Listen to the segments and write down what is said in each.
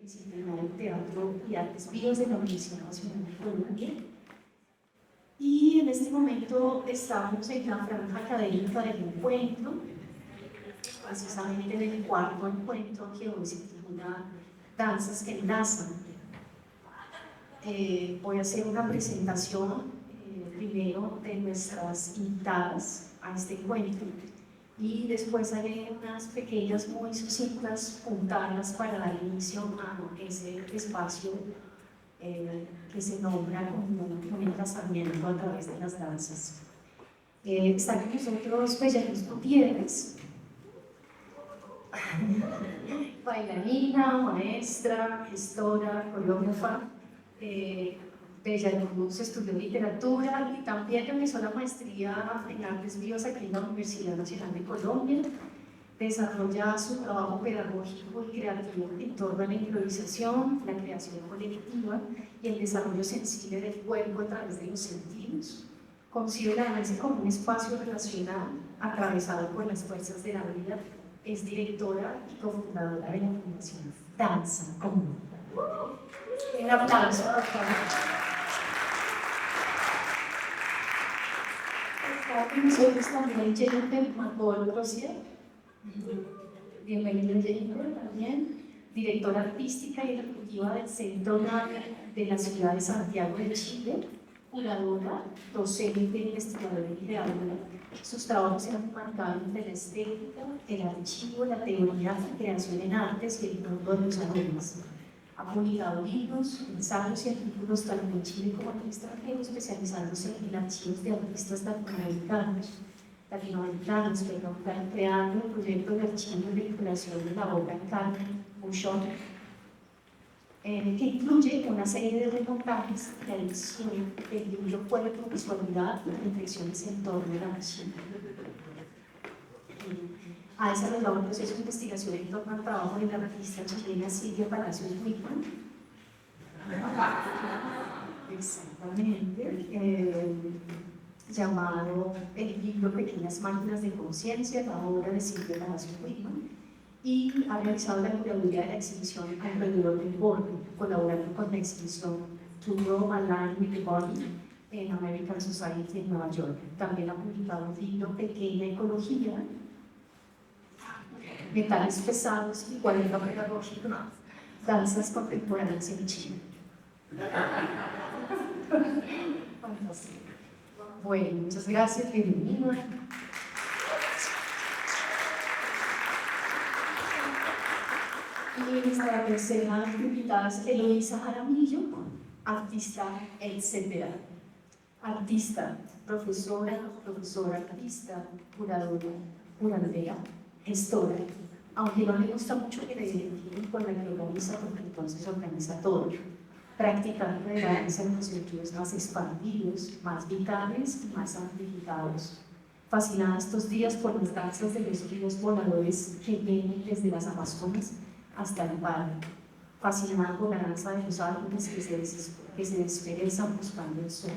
Disciplinario de Teatro y Artes Vivas de la Universidad Nacional de Colombia. Y en este momento estamos en la franja académica del encuentro, precisamente en el cuarto encuentro que hoy se titula Danzas que enlazan. Voy a hacer una presentación primero de nuestras invitadas a este encuentro y después haré unas pequeñas, muy sucintas puntadas para dar inicio a ese espacio que se nombra como un enlazamiento a través de las danzas. Está con nosotros Bellanus Gutiérrez, bailarina, maestra, gestora, coreógrafa. Bellanus estudió literatura y también realizó la maestría en Artes Vivas aquí en la Universidad Nacional de Colombia. Desarrolla su trabajo pedagógico y creativo en torno a la improvisación, la creación colectiva y el desarrollo sensible del cuerpo a través de los sentidos. Concibe la danza como un espacio relacional atravesado por las fuerzas de la vida. Es directora y cofundadora de la Fundación Danza Común. Un aplauso, por favor. Está con nosotros también Jennifer Magol Rocier. Bienvenida Jennifer también, directora artística y ejecutiva del Centro NAVE de la ciudad de Santiago de Chile, curadora, docente, investigadora y creadora. Sus trabajos se han enmarcado entre la estética, el archivo, la teoría, la creación en artes y el mundo de los aromas. Ha publicado libros, ensayos y artículos tanto en Chile como en el extranjero, especializándose en archivos de artistas latinoamericanos, creando el proyecto de archivo de vinculación de la obra en carne, Bouchon, que incluye una serie de reportajes y la edición del libro Cuerpo, Visualidad y Reflexiones en torno al archivo. Ha desarrollado un proceso de investigación en torno al trabajo de la artista chilena Silvia Palacios Whitman. Exactamente. Llamado el libro Pequeñas Máquinas de Conciencia, la obra de Silvia Palacios Whitman, y ha realizado la curaduría de la exhibición Alrededor del Borde, colaborando con la exhibición To Grow a Line with the Body en American Society en Nueva York. También ha publicado un libro Pequeña Ecología, Metales Pesados y Cuaderno Pedagógico, Danzas Contemporáneas en Chile. Fantástico. Bueno, muchas gracias, bienvenida. Y nuestra tercera invitada es Eloísa Jaramillo, artista, etcétera. Artista, profesora, artista, curadora, gestora. Aunque no le gusta mucho que le identifiquen con la que organiza, porque entonces organiza todo. Practicando de danza en los sentidos más expandidos, más vitales y más amplificados. Fascinada estos días por las danzas de los ríos voladores que vienen desde las Amazonas hasta el Palo. Fascinada por la danza de los árboles que se desperezan buscando el sol.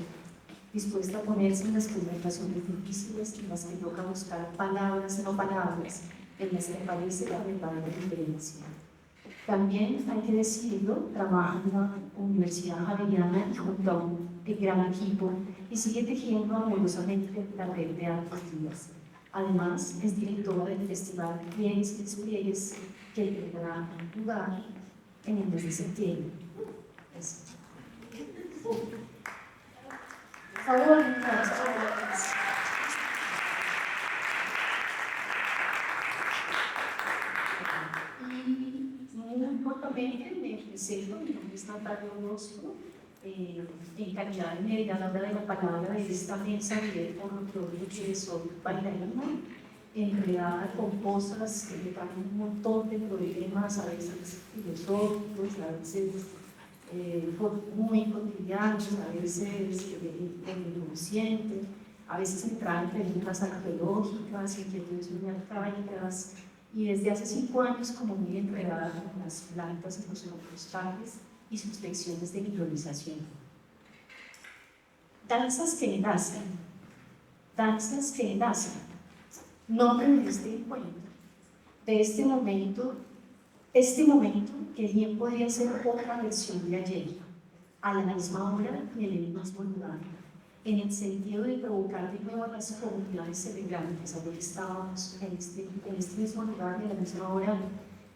Dispuesta a ponerse en las conversaciones difíciles en las que toca buscar palabras no palabras, en las que aparece la verdadera diferencia. También, hay que decirlo, trabaja en la Universidad Javeriana y junto a un gran equipo y sigue tejiendo amorosamente la red de artes vivas. Además, es directora del Festival Pliegues y Despliegues que tendrá lugar en el mes de septiembre. Por favor, muchas gracias. Muy cortamente me presento, mi nombre es Natalia Orozco, en calidad de mediadora de la palabra de esta mesa de oratorio que soy bailarina, enredada con cosas que me traen un montón de problemas, a veces filosóficos, a veces muy cotidianos, a veces del inconsciente, a veces me traen preguntas arqueológicas, inquietudes muy arcaicas. Y desde hace 5 años como muy enredada con las plantas y los compostajes y sus lecciones de improvisación. Danzas que enlazan, danzas que enlazan. Nombre de este encuentro, de este momento Este momento, que bien podría ser otra versión de ayer, a la misma hora y en el mismo lugar, en el sentido de provocar de nuevo a las comunidades celebrantes. Ayer estábamos en este mismo lugar y a la misma hora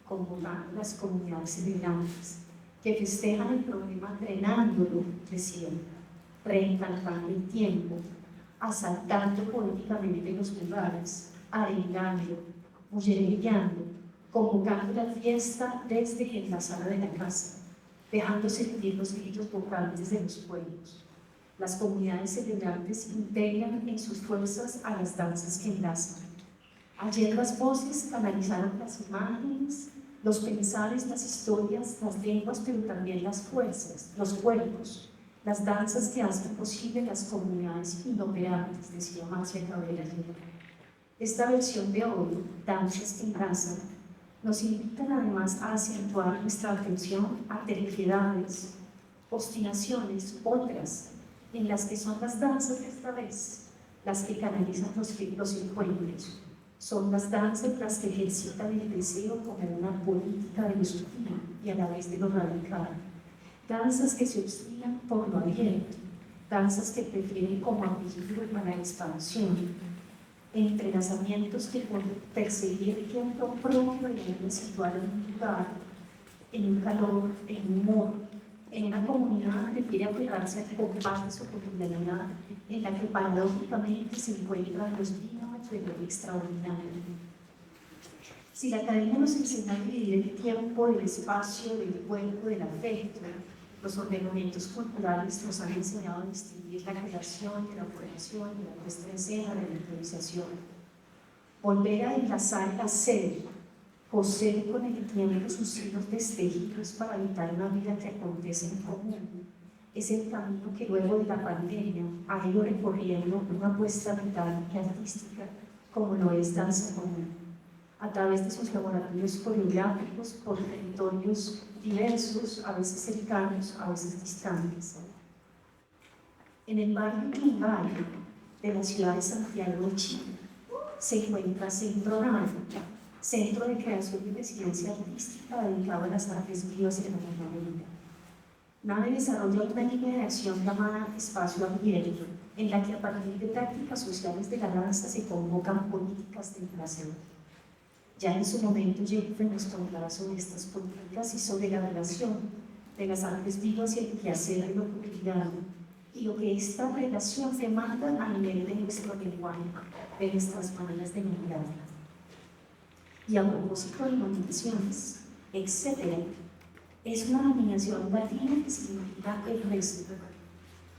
convocando a las comunidades celebrantes que festejan el problema drenándolo de siempre, reencantando el tiempo, asaltando políticamente los lugares, arengando, bullereando, convocando la fiesta desde la sala de la casa, dejando sentir los gritos vocales de los pueblos. Las comunidades celebrantes integran en sus fuerzas a las danzas que enlazan. Ayer las voces canalizaron las imágenes, los pensares, las historias, las lenguas, pero también las fuerzas, los cuerpos, las danzas que hacen posible las comunidades inoperantes, decía Marcia Cabrera. Esta versión de hoy, Danzas que enlazan, nos invitan además a acentuar nuestra atención a terquedades, obstinaciones, otras, en las que son las danzas de esta vez, las que canalizan los encuentros. Son las danzas las que ejercitan el deseo como una política de lo sutil y a la vez de lo radical. Danzas que se obstinan por lo abierto, danzas que prefieren como apellido para la expansión, entrelazamientos que por perseguir el tiempo propio deben situar en un lugar, en un calor, en un humor, en una comunidad que quiere apegarse al compás de su cotidianidad, en la que paradójicamente se encuentran los límites de lo extraordinario. Si la academia nos enseña a dividir el tiempo, el espacio, del cuerpo, del afecto, los ordenamientos culturales nos han enseñado a distinguir la creación de la formación, de la puesta en escena, de la improvisación. Volver a enlazar el hacer, coser con el tiempo sus hilos destejidos para habitar una vida que acontece en común. Es el camino que luego de la pandemia ha ido recorriendo una apuesta vital y artística como lo es Danza Común, a través de sus laboratorios coreográficos por territorios diversos, a veces cercanos, a veces distantes. En el barrio Quimbaya de la ciudad de Santiago de Chile se encuentra Centro Nave, Centro de Creación y Residencia Artística dedicado a las artes vivas en Latinoamérica. Nave desarrolla una línea de acción llamada Espacio Abierto, en la que a partir de prácticas sociales de la danza se convocan políticas de placer. Ya en su momento Jennifer nos contará sobre estas políticas y sobre la relación de las artes vivas y el quehacer de lo cotidiano, y lo que esta relación demanda a nivel de nuestro lenguaje, de nuestras maneras de mirar. Y a propósito de nominaciones, etcétera, es una nominación latina que significa el resto.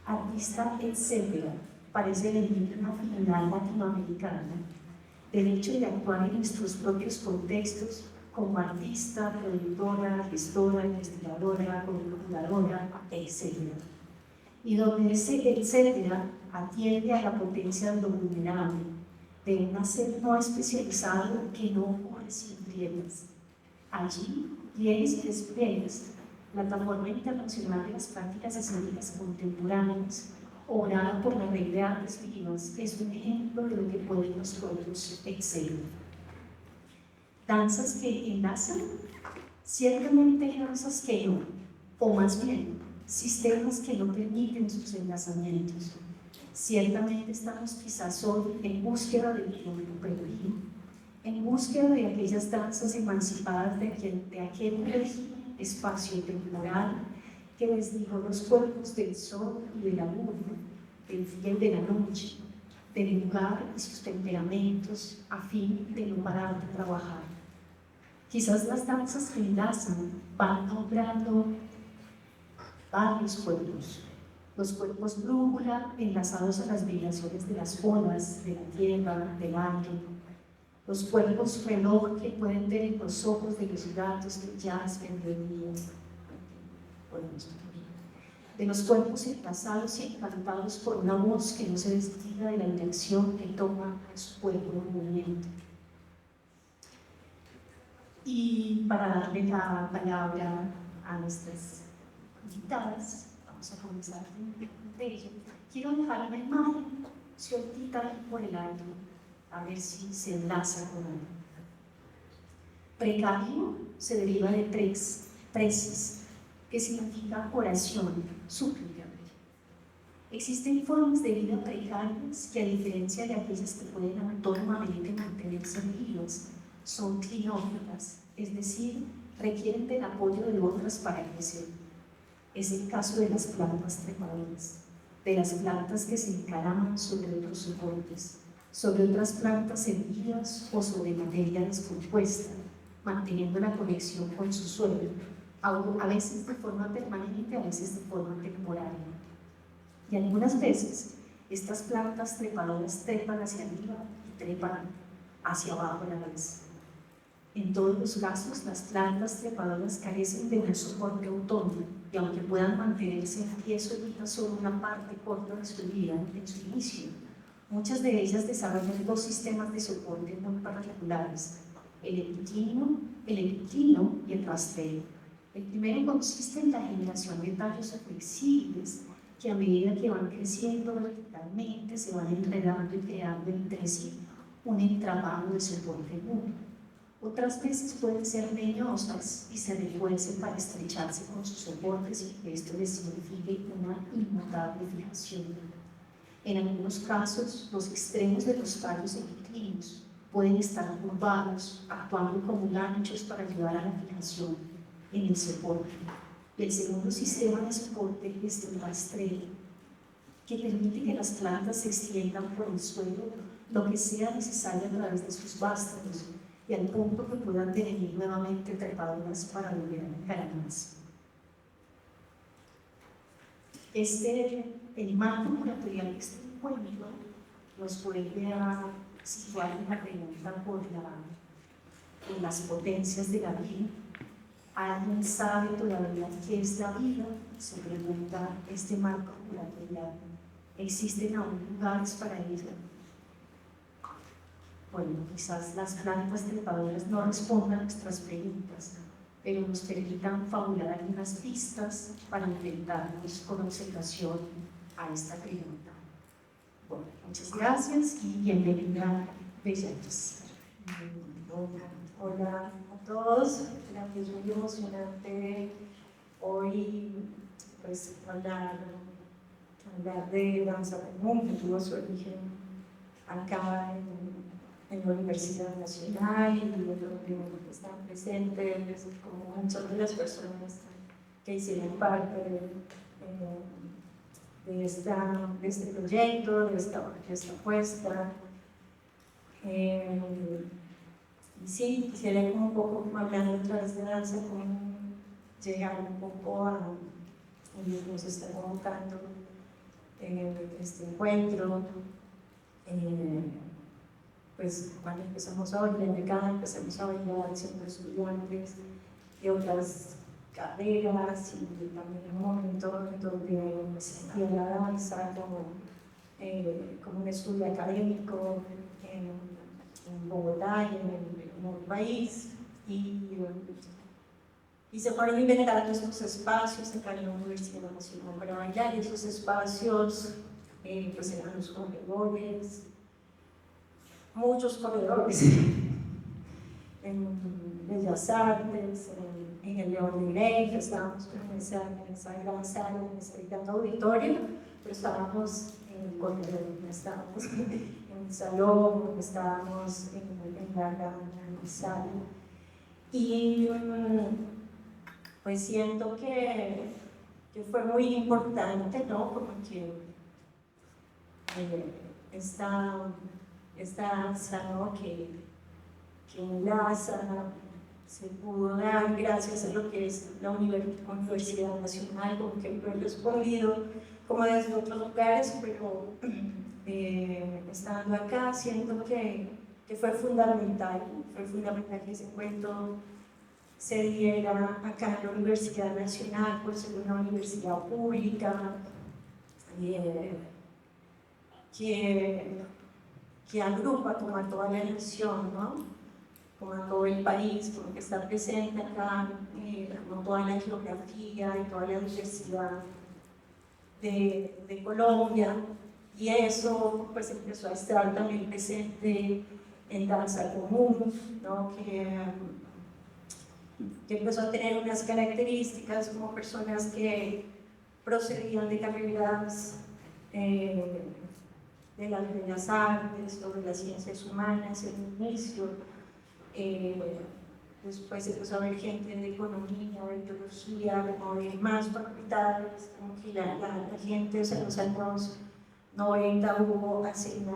Artista, etcétera, parece venir una final latinoamericana, del hecho de actuar en nuestros propios contextos como artista, productora, gestora, investigadora, comunicadora, etc. Y donde ese etcétera atiende a la potencia de lo vulnerable, de un hacer no especializado que no ocurre sin reglas. Allí, pliegues y despliegues, plataforma internacional de las prácticas escénicas contemporáneas, obrada por la Red de Artes Vivas, es un ejemplo de lo que pueden los pueblos excedir. Danzas que enlazan, ciertamente danzas que no, o más bien, sistemas que no permiten sus enlazamientos. Ciertamente estamos quizás hoy en búsqueda del tiempo perdido, en búsqueda de aquellas danzas emancipadas de aquel régimen espacio-temporal que desligó los cuerpos del sol y de la luna, del día y de la noche, del lugar y sus temperamentos, a fin de no parar de trabajar. Quizás las danzas que enlazan van nombrando varios cuerpos, los cuerpos brújula enlazados a las vibraciones de las olas, de la tierra, del aire, los cuerpos reloj que pueden ver en los ojos de los gatos del jazz mediodía, de los cuerpos enlazados y encantados por una voz que no se desliga de la dirección que toma su cuerpo en movimiento. Y para darle la palabra a nuestras invitadas, vamos a comenzar de ello. Quiero dejar una imagen sueltita por el aire, a ver si se enlaza con algo. Precario se deriva de preces, que significa oración, súplica. Existen formas de vida precarias que, a diferencia de aquellas que pueden autónomamente mantenerse vivas, son clinófilas, es decir, requieren del apoyo de otras para crecer. Es el caso de las plantas trepadoras, de las plantas que se encaraman sobre otros soportes, sobre otras plantas erguidas o sobre materia descompuesta, manteniendo la conexión con su suelo, a veces de forma permanente, a veces de forma temporaria. Y algunas veces estas plantas trepadoras trepan hacia arriba y trepan hacia abajo a la vez. En todos los casos, las plantas trepadoras carecen de un soporte autónomo y aunque puedan mantenerse en pie solitas solo una parte corta de su vida en su inicio, muchas de ellas desarrollan dos sistemas de soporte muy particulares, el epiclino y el rastreo. El primero consiste en la generación de tallos flexibles que a medida que van creciendo verticalmente se van enredando y creando entre sí un entramado de soporte mutuo. Otras veces pueden ser leñosas y se refuercen para estrecharse con sus soportes y que esto les signifique una inmutable fijación. En algunos casos, los extremos de los tallos epiclinos pueden estar curvados, actuando como ganchos para ayudar a la fijación en el soporte. Y el segundo sistema de soporte es el rastreo, que permite que las plantas se extiendan por el suelo lo que sea necesario a través de sus vástagos y al punto que puedan devenir nuevamente trepadoras para volver a encaranarse. El marco curatorial de este encuentro nos vuelve a situar en la pregunta por las potencias de la vida. ¿Alguien sabe todavía qué es la vida? Se pregunta este marco curatorial. ¿Existen aún lugares para ella? Bueno, quizás las plantas trepadoras no respondan a nuestras preguntas, pero nos permitan fabular algunas pistas para enfrentarnos con observación a esta pregunta. Bueno, muchas gracias y bienvenida, Bellatos. Hola a todos, es muy emocionante hoy pues, hablar de danza común, que tuvo su origen acá en la Universidad Nacional y donde están presentes como muchas de las personas que hicieron parte de este proyecto, de esta puesta. Y sí, quisiera como un poco, hablando a través de danza, como llegar un poco a donde nos está convocando este encuentro. Pues cuando empezamos a bailar de acá, empezamos a bailar siendo estudiantes de otras carreras y también un momento en donde me sentía la danza como un estudio académico en Bogotá y en el país, y se fueron inventando estos espacios acá en la Universidad Nacional para bailar, y esos espacios pues eran los corredores, muchos corredores, en Bellas Artes, en el León de Grey, estábamos en esa gran sala, en ese gran auditorio, pero estábamos en el corredor, estábamos en el salón, estábamos en la gran sala. Y pues siento que fue muy importante, ¿no? Como que esta danza, ¿no? que enlaza, se pudo dar gracias a lo que es la Universidad Nacional, como que fue respondido como desde otros lugares, pero estando acá siento que fue fundamental que ese encuentro se diera acá en la Universidad Nacional, por ser una universidad pública, que agrupa como a toda la nación, ¿no? Como a todo el país, como que está presente acá, como toda la geografía y toda la diversidad de Colombia, y eso pues empezó a estar también presente en danza común, ¿no? que empezó a tener unas características como personas que procedían de carreras de las bellas artes o de las ciencias humanas en el inicio. Después empezó a haber gente de economía, de biología, como de más facultades, como que la gente, o sea, los años 90 hubo así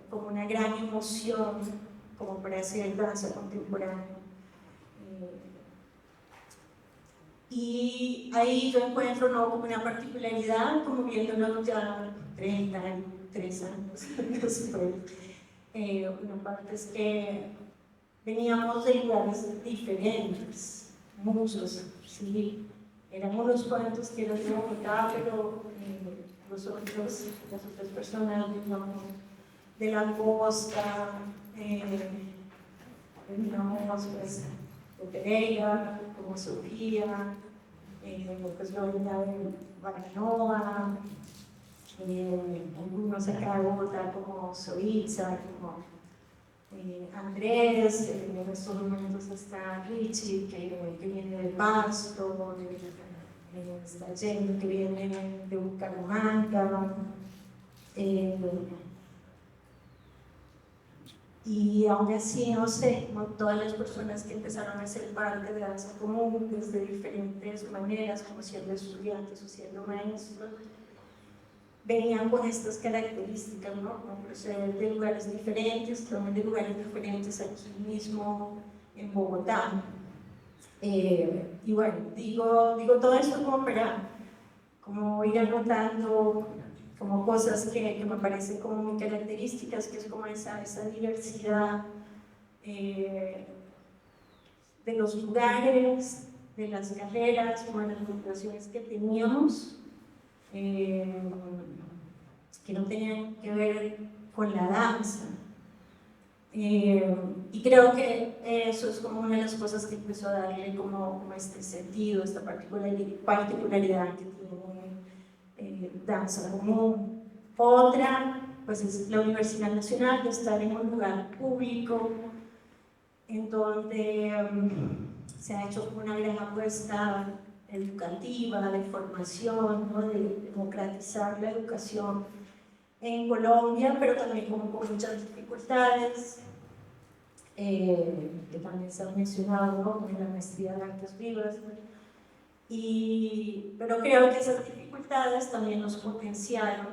como una gran emoción como para hacer danza contemporánea. Y ahí yo encuentro, ¿no?, como una particularidad, como viéndolo ya 33 años después. Una parte es que veníamos de lugares diferentes, muchos, sí. Eran unos cuantos que los de Bogotá, pero las otras personas de la costa, veníamos pues de Pereira, como Sofía, pues luego de Baranoa, algunos acá de Bogotá como Soitza, como Andrés, en estos momentos está Richie, que viene del Pasto, está Jenny, que viene de Bucaramanga, y aún así, no sé, como todas las personas que empezaron a ser parte de danza común desde diferentes maneras, como siendo estudiantes o siendo maestros, venían con estas características, ¿no? Como proceder de lugares diferentes, también de lugares diferentes aquí mismo en Bogotá. Y bueno, digo todo esto como para como ir anotando como cosas que me parecen como muy características, que es como esa diversidad de los lugares, de las carreras, como de las motivaciones que teníamos, que no tenían que ver con la danza. Y creo que eso es como una de las cosas que empezó a darle como este sentido, esta particularidad que tiene danza común. Otra, pues es la Universidad Nacional, de estar en un lugar público, en donde se ha hecho una gran apuesta educativa, de formación, ¿no?, de democratizar la educación en Colombia, pero también con muchas dificultades, que también se han mencionado, como en la maestría de artes vivas, pero creo que esas dificultades también nos potenciaron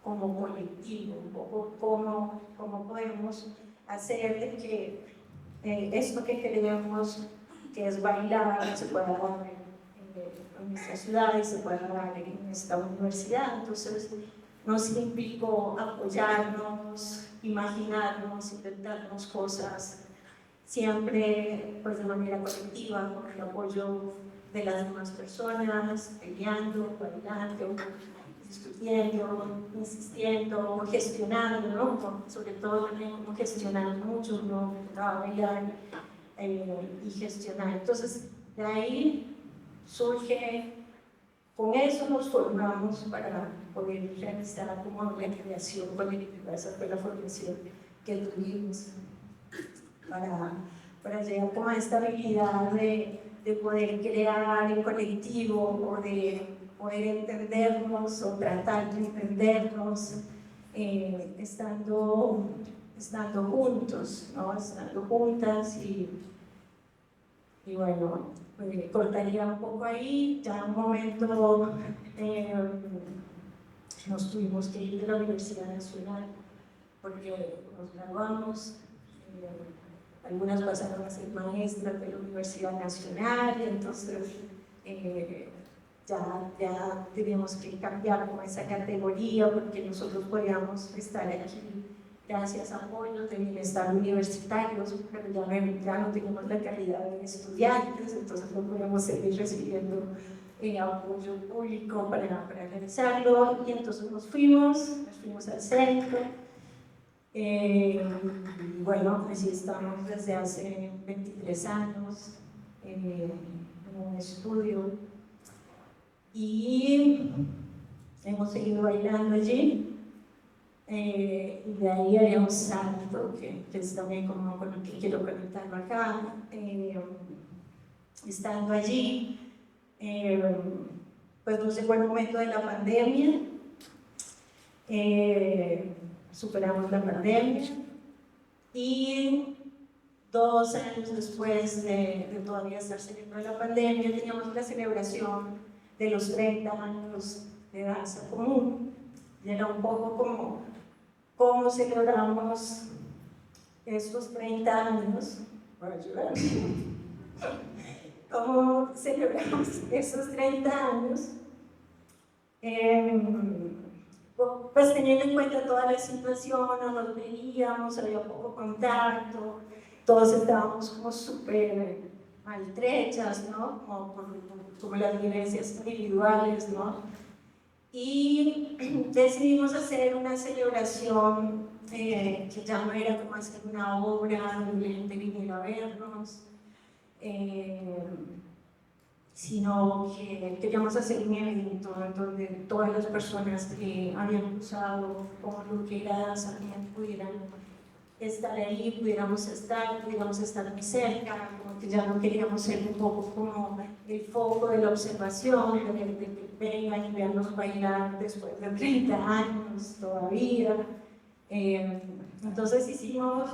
como colectivo, un poco cómo podemos hacer de que esto que queremos, que es bailar, se pueda dar en nuestra ciudad y se pueda dar en esta universidad. Entonces nos implicó apoyarnos, imaginarnos, inventarnos cosas, siempre pues de manera colectiva, con el apoyo de las demás personas, peleando, bailando, discutiendo, insistiendo, gestionando, ¿no? Sobre todo también como gestionando mucho, ¿no? Bailar y gestionar. Entonces, de ahí surge, con eso nos formamos para poder realizar como una creación colectiva. Esa fue la formación que tuvimos para llegar como a esta habilidad de poder crear en colectivo o de poder entendernos o tratar de entendernos estando juntos, ¿no? Estando juntas y bueno, cortaría un poco ahí. Ya en un momento nos tuvimos que ir de la Universidad Nacional porque nos graduamos. Algunas pasaron a ser maestras de la Universidad Nacional, y entonces ya teníamos que cambiar como esa categoría porque nosotros podíamos estar aquí gracias a apoyos de bienestar universitarios, pero ya no teníamos la calidad de estudiantes, entonces no podíamos seguir recibiendo apoyo público para realizarlo, y entonces nos fuimos al centro. Bueno, pues estamos desde hace 23 años en un estudio y hemos seguido bailando allí. y de ahí haría un salto, que es también como con lo que quiero conectarlo acá. Estando allí, pues nos llegó el momento de la pandemia, superamos la pandemia y 2 años después de todavía estar celebrando la pandemia, teníamos la celebración de los 30 años de Danza Común. Y era un poco como cómo celebramos estos 30 años, para ayudar. Cómo celebramos esos 30 años, pues teniendo en cuenta toda la situación, no nos veíamos, había poco contacto, todos estábamos como súper maltrechas, ¿no? Como las vivencias individuales, ¿no? Y decidimos hacer una celebración que ya no era como hacer una obra donde la gente viniera a vernos, sino que queríamos hacer un evento en donde todas las personas que habían usado como lo que era danza también pudieran estar ahí, pudiéramos estar muy cerca, como que ya no queríamos ser un poco como el foco de la observación, de que vengan y veannos bailar después de 30 años todavía. Entonces hicimos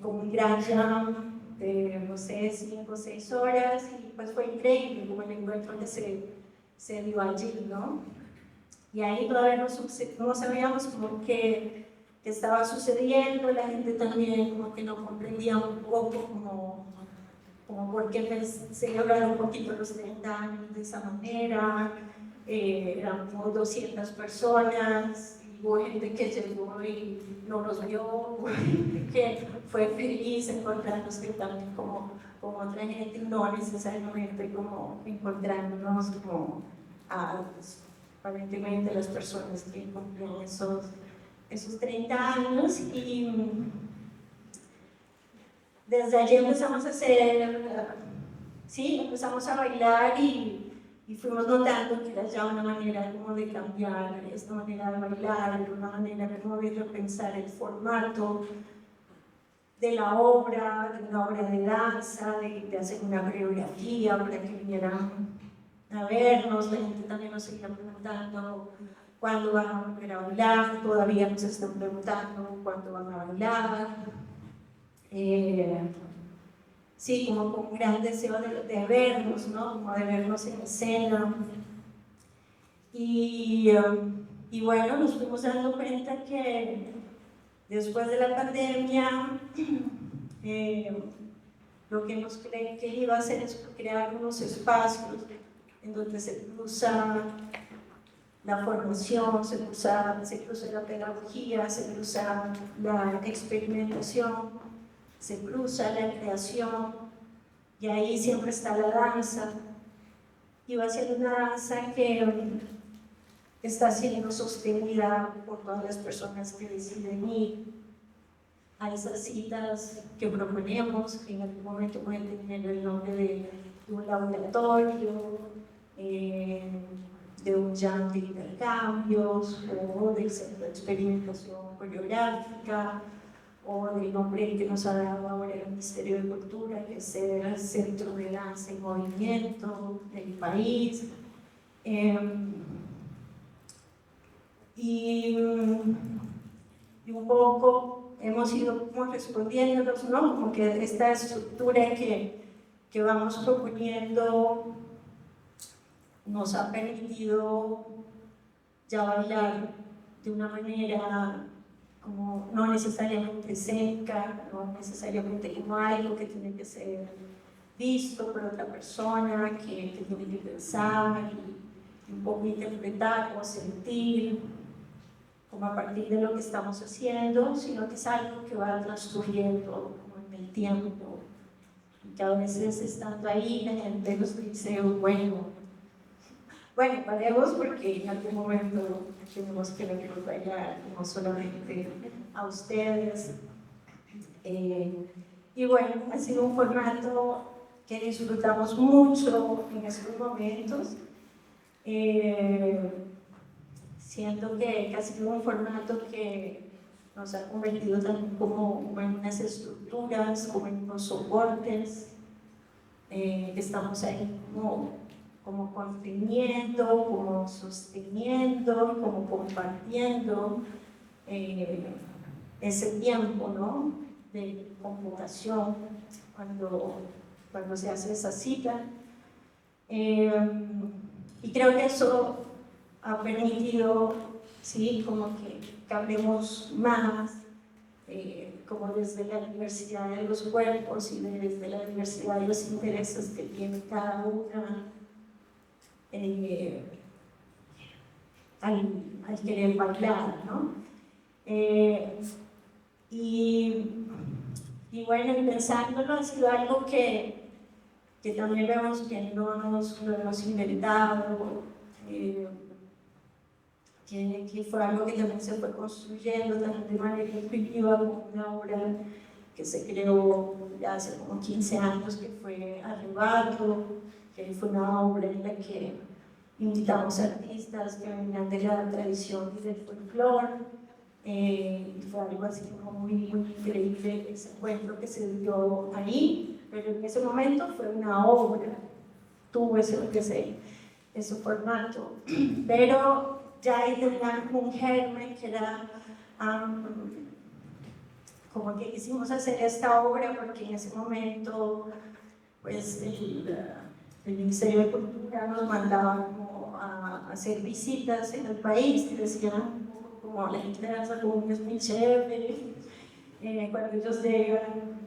como un gran jam de, no sé, 5 o 6 horas y pues fue increíble como el encuentro que se dio allí, ¿no? Y ahí todavía no sabíamos como que estaba sucediendo, la gente también como que no comprendía un poco como por qué celebrar un poquito los 30 años de esa manera. Eran como 200 personas, hubo gente que llegó y no nos vio, hubo gente que fue feliz encontrarnos también como otra gente, no necesariamente como encontrándonos como pues, aparentemente las personas que cumplían esos 30 años. Y desde allí empezamos a empezamos a bailar y fuimos notando que era ya una manera como de cambiar esta manera de bailar, una manera como de repensar el formato de la obra, de una obra de danza, de hacer una coreografía para que vinieran a vernos. La gente también nos seguía preguntando cuándo van a volver a bailar, todavía nos están preguntando cuándo van a bailar. Sí, como con un gran deseo de vernos, ¿no? Como de vernos en escena. Y bueno, nos fuimos dando cuenta que después de la pandemia, lo que hemos querido hacer es crear unos espacios en donde se cruza la formación, se cruza la pedagogía, se cruza la experimentación, se cruza la creación, y ahí siempre está la danza. Y va a ser una danza que está siendo sostenida por todas las personas que deciden ir a esas citas que proponemos, que en algún momento pueden tener el nombre de un laboratorio, de un jam de intercambios, o del centro de experimentación coreográfica, o del nombre que nos ha dado ahora el Ministerio de Cultura, que es el Centro de Danza y Movimiento del país. Y un poco hemos ido como respondiéndonos, ¿no? Como que esta estructura que vamos proponiendo nos ha permitido ya bailar de una manera como no necesariamente seca, no necesariamente como algo que tiene que ser visto por otra persona, que tiene que pensar y un poco interpretar o sentir como a partir de lo que estamos haciendo, sino que es algo que va transcurriendo como en el tiempo, y que a veces estando ahí la gente nos dice, bueno, paremos porque en algún momento tenemos que verlos bailar, no solamente a ustedes. Y bueno, ha sido un formato que disfrutamos mucho en estos momentos. siento que casi como un formato que nos ha convertido también como en unas estructuras, como en unos soportes, que estamos ahí como construyendo, como sosteniendo, como compartiendo ese tiempo, ¿no?, de computación cuando se hace esa cita. Y creo que eso ha permitido, sí, como que hablemos más, como desde la diversidad de los cuerpos y desde la diversidad de los intereses que tiene cada una, al querer bailar, ¿no? Y bueno, y pensándolo, ha sido algo que también vemos que no nos lo hemos inventado, que fue algo que también se fue construyendo también de manera intuitiva, como una obra que se creó ya hace como 15 años, que fue Arrebato, que fue una obra en la que invitamos artistas que venían de la tradición y del folclore. Fue algo así como muy increíble ese encuentro que se dio ahí, pero en ese momento fue una obra, tuvo ese formato, pero ya ahí tenían un germen que era como que quisimos hacer esta obra porque en ese momento pues el Ministerio de Cultura nos mandaba como a hacer visitas en el país y decían como la gente de las alumnas es muy chévere, cuando ellos llegan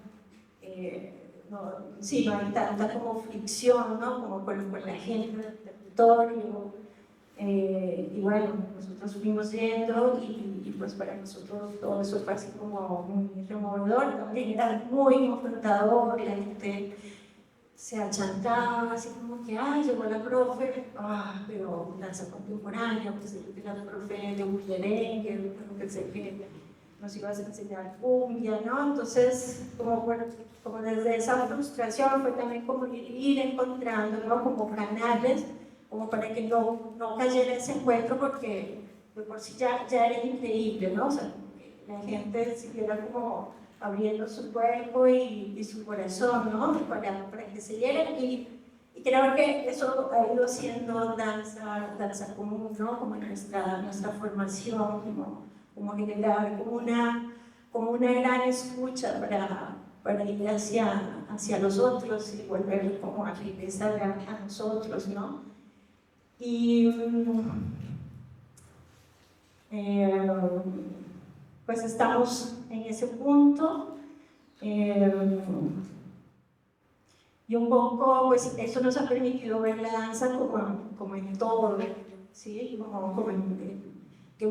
no hay tanta como fricción, ¿no?, como con la gente del territorio, y bueno, nosotros fuimos yendo y pues para nosotros todo eso fue así como muy removedor, también era muy confrontador, la gente se achantaba así como que, llegó la profe, pero danza contemporánea, pues era la profe de un merengue, pensé que nos ibas a enseñar cumbia, ¿no? Entonces, como desde esa frustración fue también como ir encontrando, ¿no?, como canales, como para que no cayera ese encuentro, porque de por sí ya era increíble, ¿no? O sea, la gente siguiera como abriendo su cuerpo y su corazón, ¿no?, para que se dieran, y creo que eso ha ido siendo danza común, ¿no?, como nuestra formación, como generar como una gran escucha para ir hacia los otros y volver como a regresar a nosotros, ¿no? Y pues estamos en ese punto, y un poco pues eso nos ha permitido ver la danza como en todo, ¿sí? Como en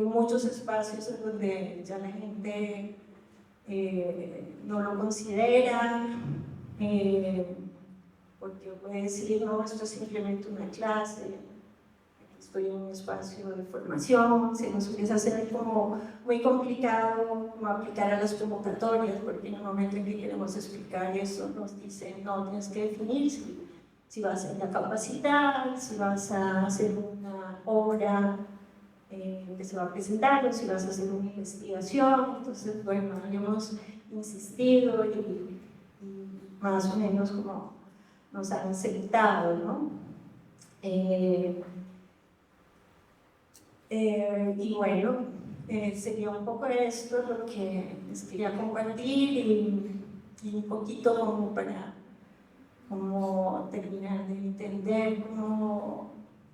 muchos espacios en donde ya la gente no lo considera, porque puede decir, no, esto es simplemente una clase, estoy en un espacio de formación, se nos empieza a hacer como muy complicado como aplicar a las convocatorias, porque en el momento en que queremos explicar eso nos dicen, no, tienes que definir si vas a ir a capacitar, si vas a hacer una obra que se va a presentar, o si vas a hacer una investigación. Entonces, bueno, hemos insistido y más o menos como nos han aceptado, ¿no? Y bueno, sería un poco esto lo que les quería compartir, y un poquito como para terminar de entender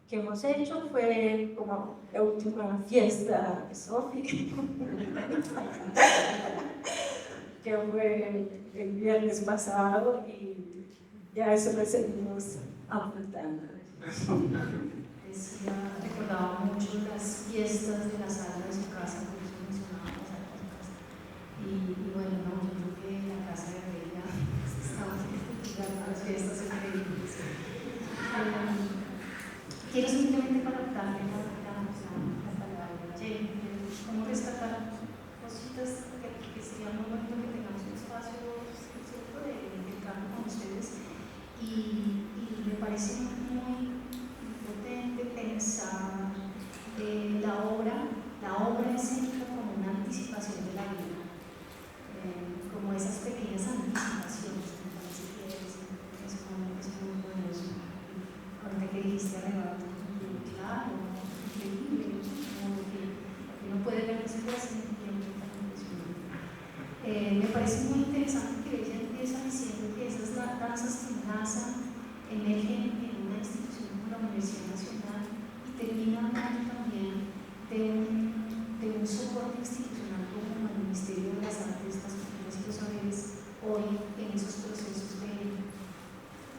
que hemos hecho. Fue como la última fiesta de Sofi, que fue el viernes pasado, y ya eso lo seguimos apuntando. Recordaba mucho las fiestas de la sala de su casa, por eso mencionaba las artistas. Y bueno, no, yo creo que en la casa de Bella estamos dando las fiestas increíbles. Quiero simplemente conectarme con la palabra de Jenny, cómo rescatar cositas que sería muy bonito que tengamos un espacio, ¿cierto?, de encontrar con ustedes, y me parece muy potente pensar la obra en esos procesos de,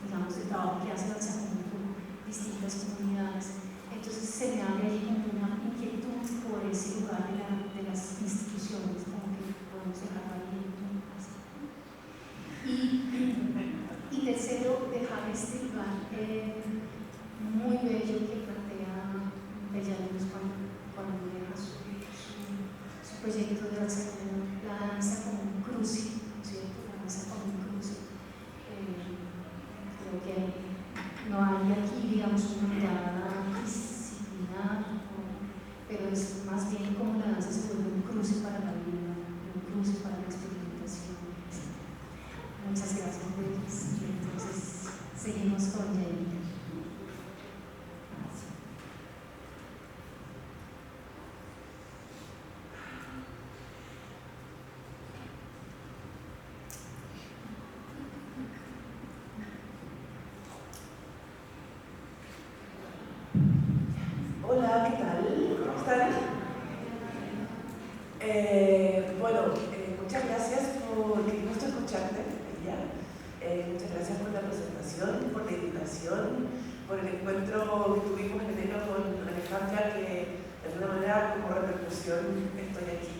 digamos, de trabajo que hace Balsamo con distintas comunidades. Entonces se me abre ahí como una inquietud por ese lugar de las instituciones, como que podemos dejarlo ahí en casa. Y tercero, dejar este lugar muy bello que plantea Bellanus cuando deja su proyecto de la danza como un cruce, ¿no es cierto? La danza como un cruce. Creo que no hay aquí, digamos, una mirada disciplinada, pero es más bien como la danza se vuelve un cruce para la vida, un cruce para la experimentación. Muchas gracias, Luis. Entonces, seguimos con Jenny. Hola, ¿qué tal? ¿Cómo están? Muchas gracias por qué gusto escucharte, ella. Muchas gracias por la presentación, por la invitación, por el encuentro que tuvimos en enero con Alejandra, que de alguna manera como repercusión estoy aquí.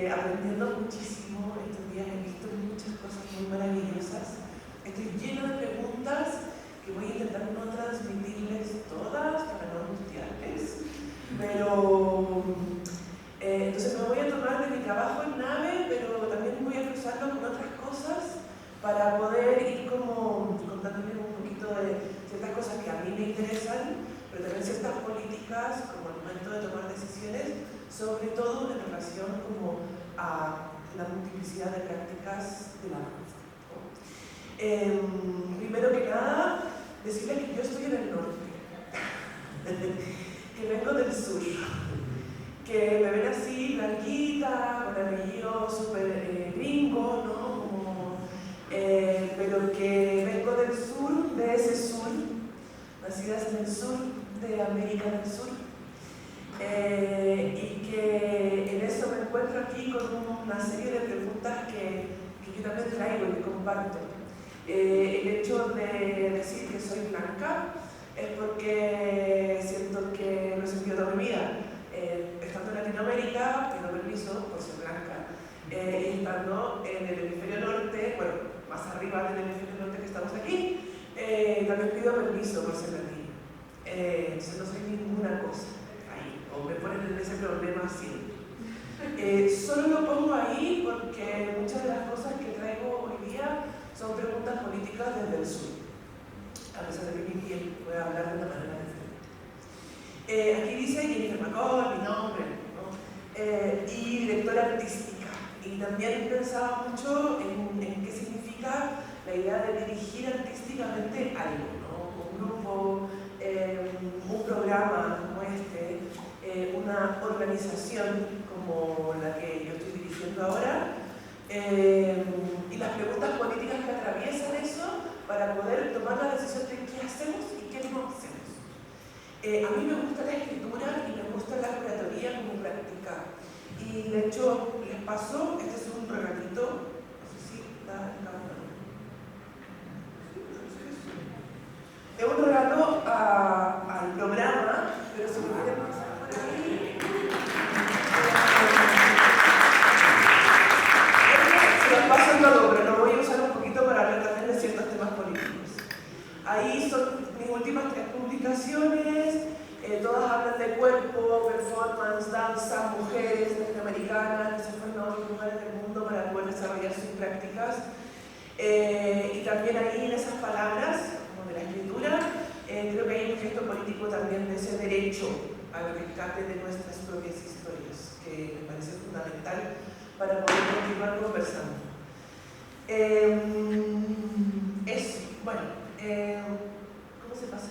Aprendiendo muchísimo estos días, he visto muchas cosas muy maravillosas. Estoy lleno de preguntas que voy a intentar no transmitirles todas para no angustiarles, pero entonces me voy a tomar de mi trabajo en nave, pero también voy a cruzarlo con otras cosas para poder ir como contándoles un poquito de ciertas cosas que a mí me interesan, pero también ciertas políticas como el momento de tomar decisiones, sobre todo en relación como a la multiplicidad de prácticas de la danza. Primero que nada, decirles que yo estoy en el norte, que vengo del sur, que me ven así, blanquita, con apellido súper gringo, ¿no? Pero que vengo del sur, de ese sur, nacidas en el sur de América del Sur, y que en eso me encuentro aquí con una serie de preguntas que yo también traigo y que comparto. El hecho de decir que soy blanca es porque siento que lo he sentido toda mi vida. Estando en Latinoamérica, pido permiso por ser blanca. Y estando en el hemisferio norte, bueno, más arriba del hemisferio norte que estamos aquí, también pido permiso por ser latina. Entonces no soy ninguna cosa ahí, o me ponen en ese problema siempre. Solo lo pongo ahí porque muchas de las cosas que traigo hoy día son preguntas políticas desde el sur, a pesar de que mi piel pueda hablar de una manera diferente. Aquí dice Jennifer McCall, mi nombre, ¿no? Y directora artística. Y también pensaba mucho en qué significa la idea de dirigir artísticamente algo, ¿no? Un grupo, un programa como este, una organización como la que yo estoy dirigiendo ahora, y las preguntas políticas que atraviesan eso para poder tomar la decisión de qué hacemos y qué no hacemos. A mí me gusta la escritura y me gusta la curatoría como práctica. Y de hecho, les paso, este es un regalito, no sé si da el cámara. Es un regalo al programa, pero si me quieren pasar por ahí. Se los paso en todo, pero lo voy a usar un poquito para hablar también de ciertos temas políticos. Ahí son mis últimas 3 publicaciones, todas hablan de cuerpo, performance, danza, mujeres latinoamericanas que se fueron a otros lugares del mundo para poder desarrollar sus prácticas. Y también ahí en esas palabras, como de la escritura, creo que hay un gesto político también de ese derecho al rescate de nuestras propias historias, que me parece fundamental para poder continuar conversando. Eso, bueno, ¿cómo se pasa?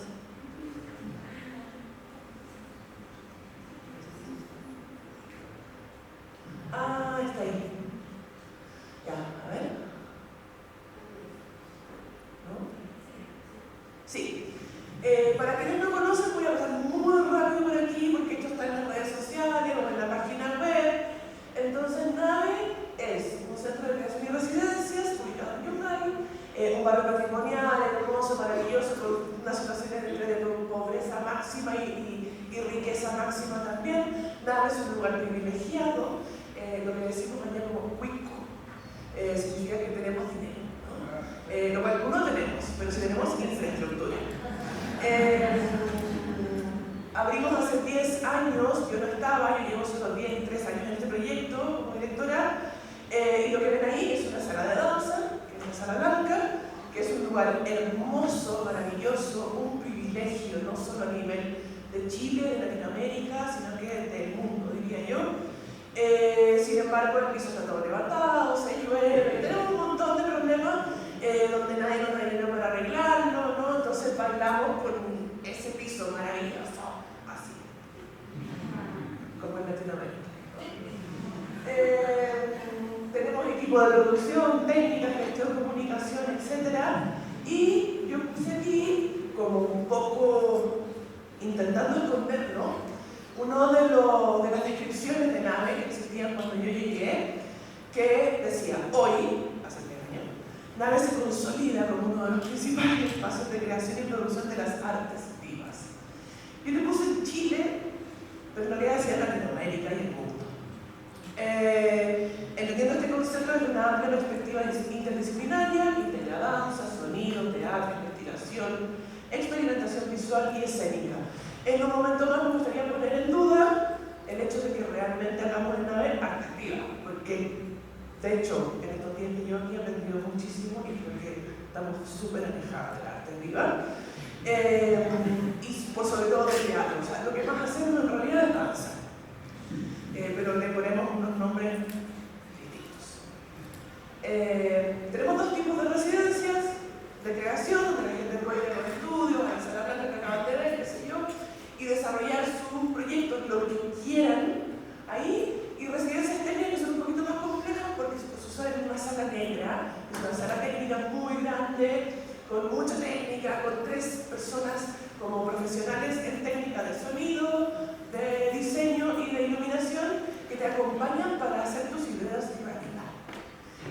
Ah, está ahí. Ya, a ver. ¿No? Sí. Para quienes no conocen, voy a pasar muy rápido por aquí porque esto está en las redes sociales o en la página web. Entonces, NAVE es un centro de creación y residencias un barrio patrimonial, hermoso, maravilloso, con unas situaciones de pobreza máxima y riqueza máxima también. Nave es un lugar privilegiado, lo que decimos allá como cuico, significa que tenemos dinero, ¿no? Lo cual no tenemos, pero sí tenemos infraestructura. Abrimos hace 10 años, yo no estaba, yo llevo solo 3 años en este proyecto como directora, y lo que ven ahí es una sala de danza, que es la Sala Blanca, que es un lugar hermoso, maravilloso, un privilegio, no solo a nivel de Chile, de Latinoamérica, sino que del mundo, diría yo. Sin embargo, el piso está todo levantado, se llueve, tenemos un montón de problemas donde nadie nos da dinero para arreglarlo, ¿no? Entonces bailamos con ese piso maravilloso, así, como en Latinoamérica. Tenemos equipo de producción, técnica, gestión, comunicación, etc. Y yo puse aquí, como un poco intentando esconderlo, uno de las descripciones de nave que existían cuando yo llegué, que decía, hoy, hace 3 años, nave se consolida como uno de los principales espacios de creación y producción de las artes vivas. Yo le puse Chile, pero en realidad decía Latinoamérica y el mundo. Entendiendo este concepto desde una amplia perspectiva interdisciplinaria, integra danza, sonido, teatro, investigación, experimentación visual y escénica. En un momento más me gustaría poner en duda el hecho de que realmente hagamos una nave atractiva, porque de hecho en estos días que yo aquí he aprendido muchísimo y creo que estamos súper alejados de la arte viva, y por sobre todo del teatro. O sea, lo que más hacemos en realidad es danza. Pero le ponemos unos nombres distintos. Tenemos 2 tipos de residencias de creación, donde la gente puede ir a los estudios, a la Sala Blanca que acaban de ver, qué sé yo, y desarrollar sus proyectos, lo que quieran ahí, y residencias técnicas que son un poquito más complejas porque sucede en una sala negra, es una sala técnica muy grande, con mucha técnica, con 3 personas como profesionales en técnica de sonido, de diseño y de iluminación que te acompañan para hacer tus ideas realidad.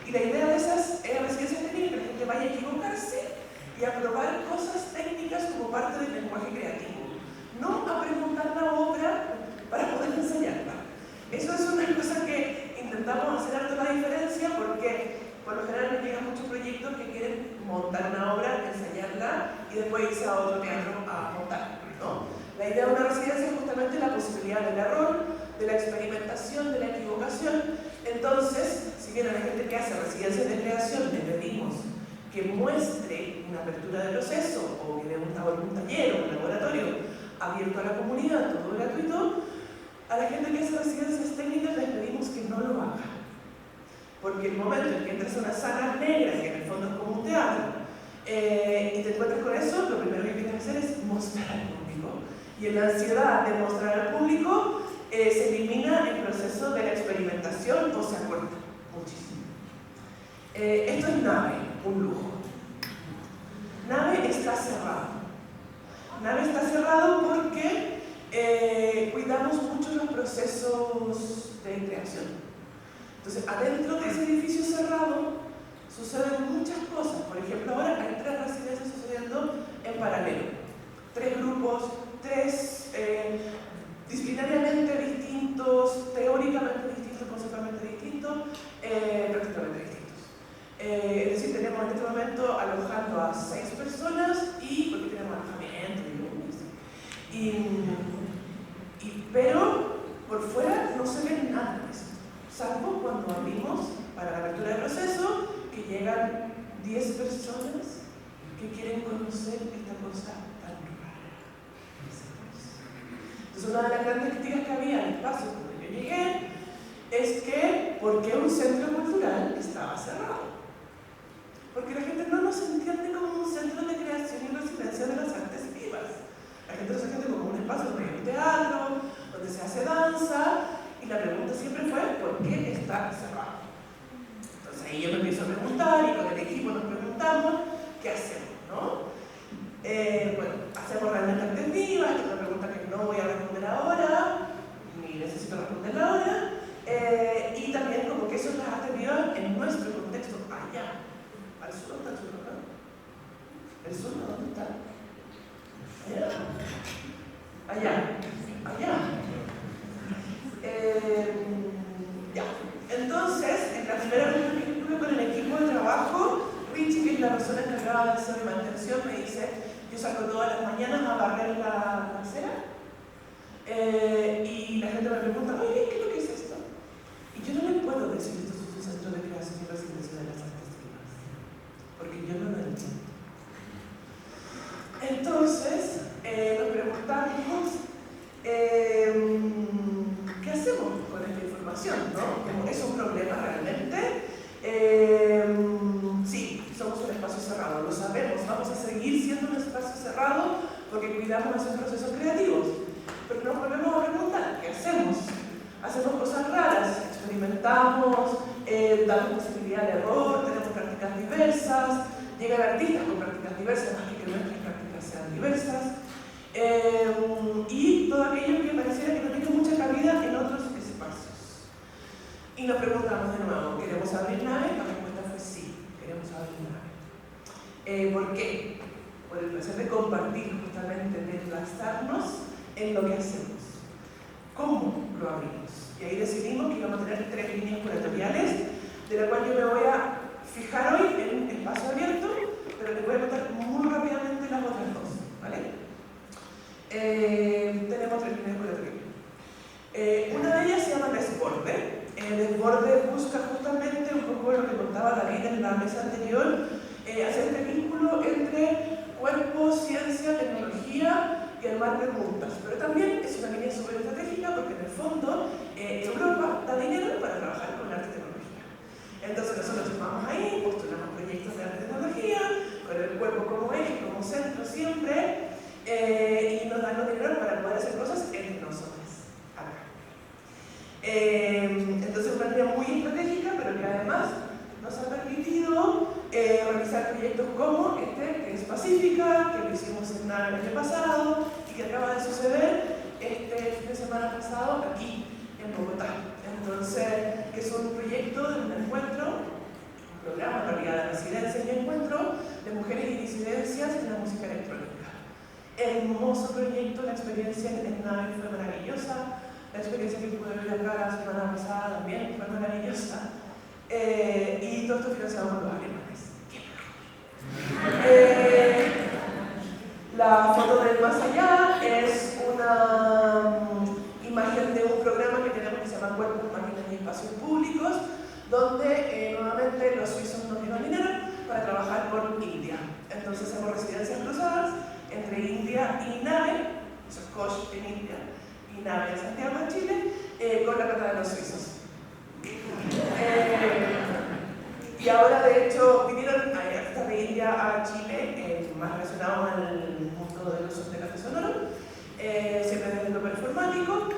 Y la idea de esas residencias técnicas es que la gente vaya a equivocarse y a probar cosas técnicas como parte del lenguaje creativo, no a preguntar la obra para poder ensayarla. Eso es una cosa que intentamos hacer harto la diferencia porque por lo general me llegan muchos proyectos que quieren montar una obra, ensayarla y después irse a otro teatro a montar, ¿no? La idea de una residencia es justamente la posibilidad del error, de la experimentación, de la equivocación. Entonces, si bien a la gente que hace residencias de creación le pedimos que muestre una apertura de proceso o que dé un taller o un laboratorio abierto a la comunidad, todo gratuito, a la gente que hace residencias técnicas les pedimos que no lo haga. Porque el momento en que entras a una sala negra, que en el fondo es como un teatro, y te encuentras con eso, lo primero que tienes que hacer es mostrar al público. Y en la ansiedad de mostrar al público, se elimina el proceso de la experimentación o se acorta muchísimo. Esto es Nave, un lujo. Nave está cerrado. Nave está cerrado porque cuidamos mucho los procesos de creación. Entonces, adentro de ese edificio cerrado suceden muchas cosas. Por ejemplo, ahora hay 3 residencias sucediendo en paralelo. 3 grupos, 3 disciplinariamente distintos, teóricamente distintos, conceptualmente distintos, prácticamente distintos. Es decir, tenemos en este momento alojando a 6 personas y porque tenemos alojamiento pero por fuera no se ve nada de eso, salvo cuando abrimos para la apertura del proceso, que llegan 10 personas que quieren conocer esta cosa tan rara. Entonces, una de las grandes críticas que había en el espacio cuando yo llegué es que, ¿por qué un centro cultural estaba cerrado? Porque la gente no nos entiende como un centro de creación y residencia de las artes vivas. La gente nos entiende como un espacio donde hay un teatro, donde se hace danza, y la pregunta siempre fue, ¿por qué está cerrado? Entonces ahí yo me empiezo a preguntar, y con el equipo nos preguntamos, ¿qué hacemos? ¿No? Bueno, hacemos realmente artes vivas, que es una pregunta que no voy a responder ahora, ni necesito responderla ahora, y también como que eso es las artes vivas en nuestro contexto, allá, al sur, al sur, ¿no? ¿El sur dónde está? Allá. Allá. Ya. Entonces, en la primera reunión que tuve con el equipo de trabajo, Richie, que es la persona encargada de esa mantención, me dice, yo salgo todas las mañanas a barrer la acera y la gente me pregunta, oye, ¿qué es lo que es esto? Y yo no le puedo decir esto es un centro de creación y residencia de las artes vivas, porque yo no lo entiendo. Entonces, nos preguntamos, ¿qué hacemos con esta información? ¿No? ¿Es un problema realmente? Sí, somos un espacio cerrado, lo sabemos, vamos a seguir siendo un espacio cerrado porque cuidamos esos procesos creativos. Pero nos volvemos a preguntar, ¿qué hacemos? Hacemos cosas raras, experimentamos, damos posibilidad de error, tenemos prácticas diversas, llegan artistas con prácticas diversas, más que nuestras prácticas sean diversas, y todo aquello que pareciera que no tiene mucha cabida en otros espacios. Y nos preguntamos de nuevo, ¿queremos abrir nave? La respuesta fue sí, queremos abrir nave. ¿Por qué? Por el placer de compartir justamente, de enlazarnos en lo que hacemos. ¿Cómo lo abrimos? Y ahí decidimos que íbamos a tener 3 líneas curatoriales, de la cual yo me voy a fijar hoy en espacio abierto, pero les voy a contar muy rápidamente las otras 2, ¿vale? Tenemos 3 líneas curatoriales. Una de ellas se llama desborde. El desborde busca justamente un poco lo que contaba David en la mesa anterior, hacer este vínculo entre cuerpo, ciencia, tecnología y armar preguntas. Pero también es una línea súper estratégica porque en el fondo Europa da dinero para trabajar con arte y tecnología. Entonces nosotros vamos ahí, postulamos proyectos de arte y tecnología, con el cuerpo como eje, como centro siempre, y nos dan los dinero para poder hacer cosas entre nosotros, acá. Entonces una línea muy estratégica, pero que además nos ha permitido realizar proyectos como este, que es Pacífica, que lo hicimos en nave el año pasado y que acaba de suceder este fin de semana pasado aquí en Bogotá. Entonces, que es un proyecto de un encuentro, un programa en realidad de residencia y encuentro de mujeres y disidencias en la música electrónica. Hermoso proyecto, la experiencia en nave fue maravillosa, la experiencia que pude ver acá la semana pasada también fue maravillosa. Y todo esto financiado por los alemanes. La foto del más allá es una imagen de un programa que tenemos que se llama Cuerpos, Máquinas y Espacios Públicos, donde nuevamente los suizos nos dieron dinero para trabajar por India. Entonces hacemos residencias cruzadas entre India y NAVE, eso es COSH en India, y NAVE en Santiago de Chile, con la plata de los suizos. Y ahora de hecho vinieron artistas de India a Chile, más relacionados al mundo de los sostenibles sonoros, siempre desde lo performático,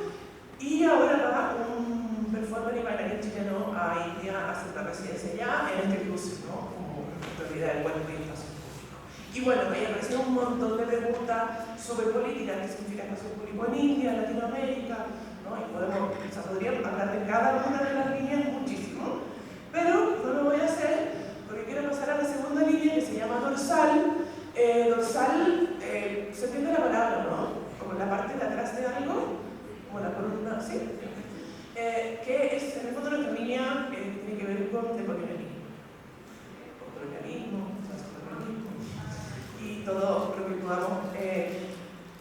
y ahora va un performer y bailarín chileno a India a hacer una residencia ya en este cruce, ¿no? Como responsabilidad del cuerpo y espacio público. Y bueno, me aparecieron un montón de preguntas súper políticas, qué significa espacio público en India, en Latinoamérica, ¿no? Y podríamos hablar de cada una de las líneas muchísimo, pero no lo voy a hacer porque quiero pasar a la segunda línea que se llama dorsal. Dorsal, se entiende la palabra, ¿no? Como la parte de atrás de algo, como la columna, ¿sí? Que es, en el fondo, nuestra línea tiene que ver con decolonialismo, y todo lo que podamos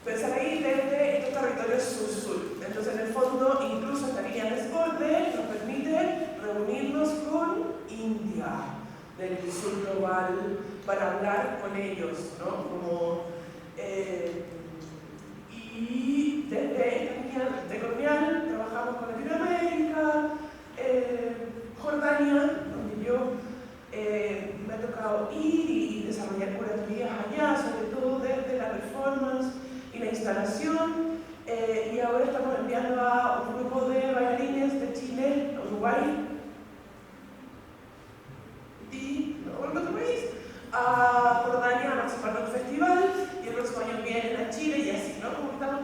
pensar ahí desde estos territorios sur-sur. Entonces, en el fondo, incluso esta línea de desborde nos permite reunirnos con India del sur global para hablar con ellos, ¿no? Como, y desde esta línea decolonial trabajamos con Latinoamérica, Jordania, donde yo me ha tocado ir y desarrollar curatorías allá, sobre todo desde la performance y la instalación, y ahora estamos enviando a un grupo de bailarines de Chile, Uruguay y otro país, a Jordania a participar en un festival, y el próximo año vienen a Chile y así, ¿no? Como estamos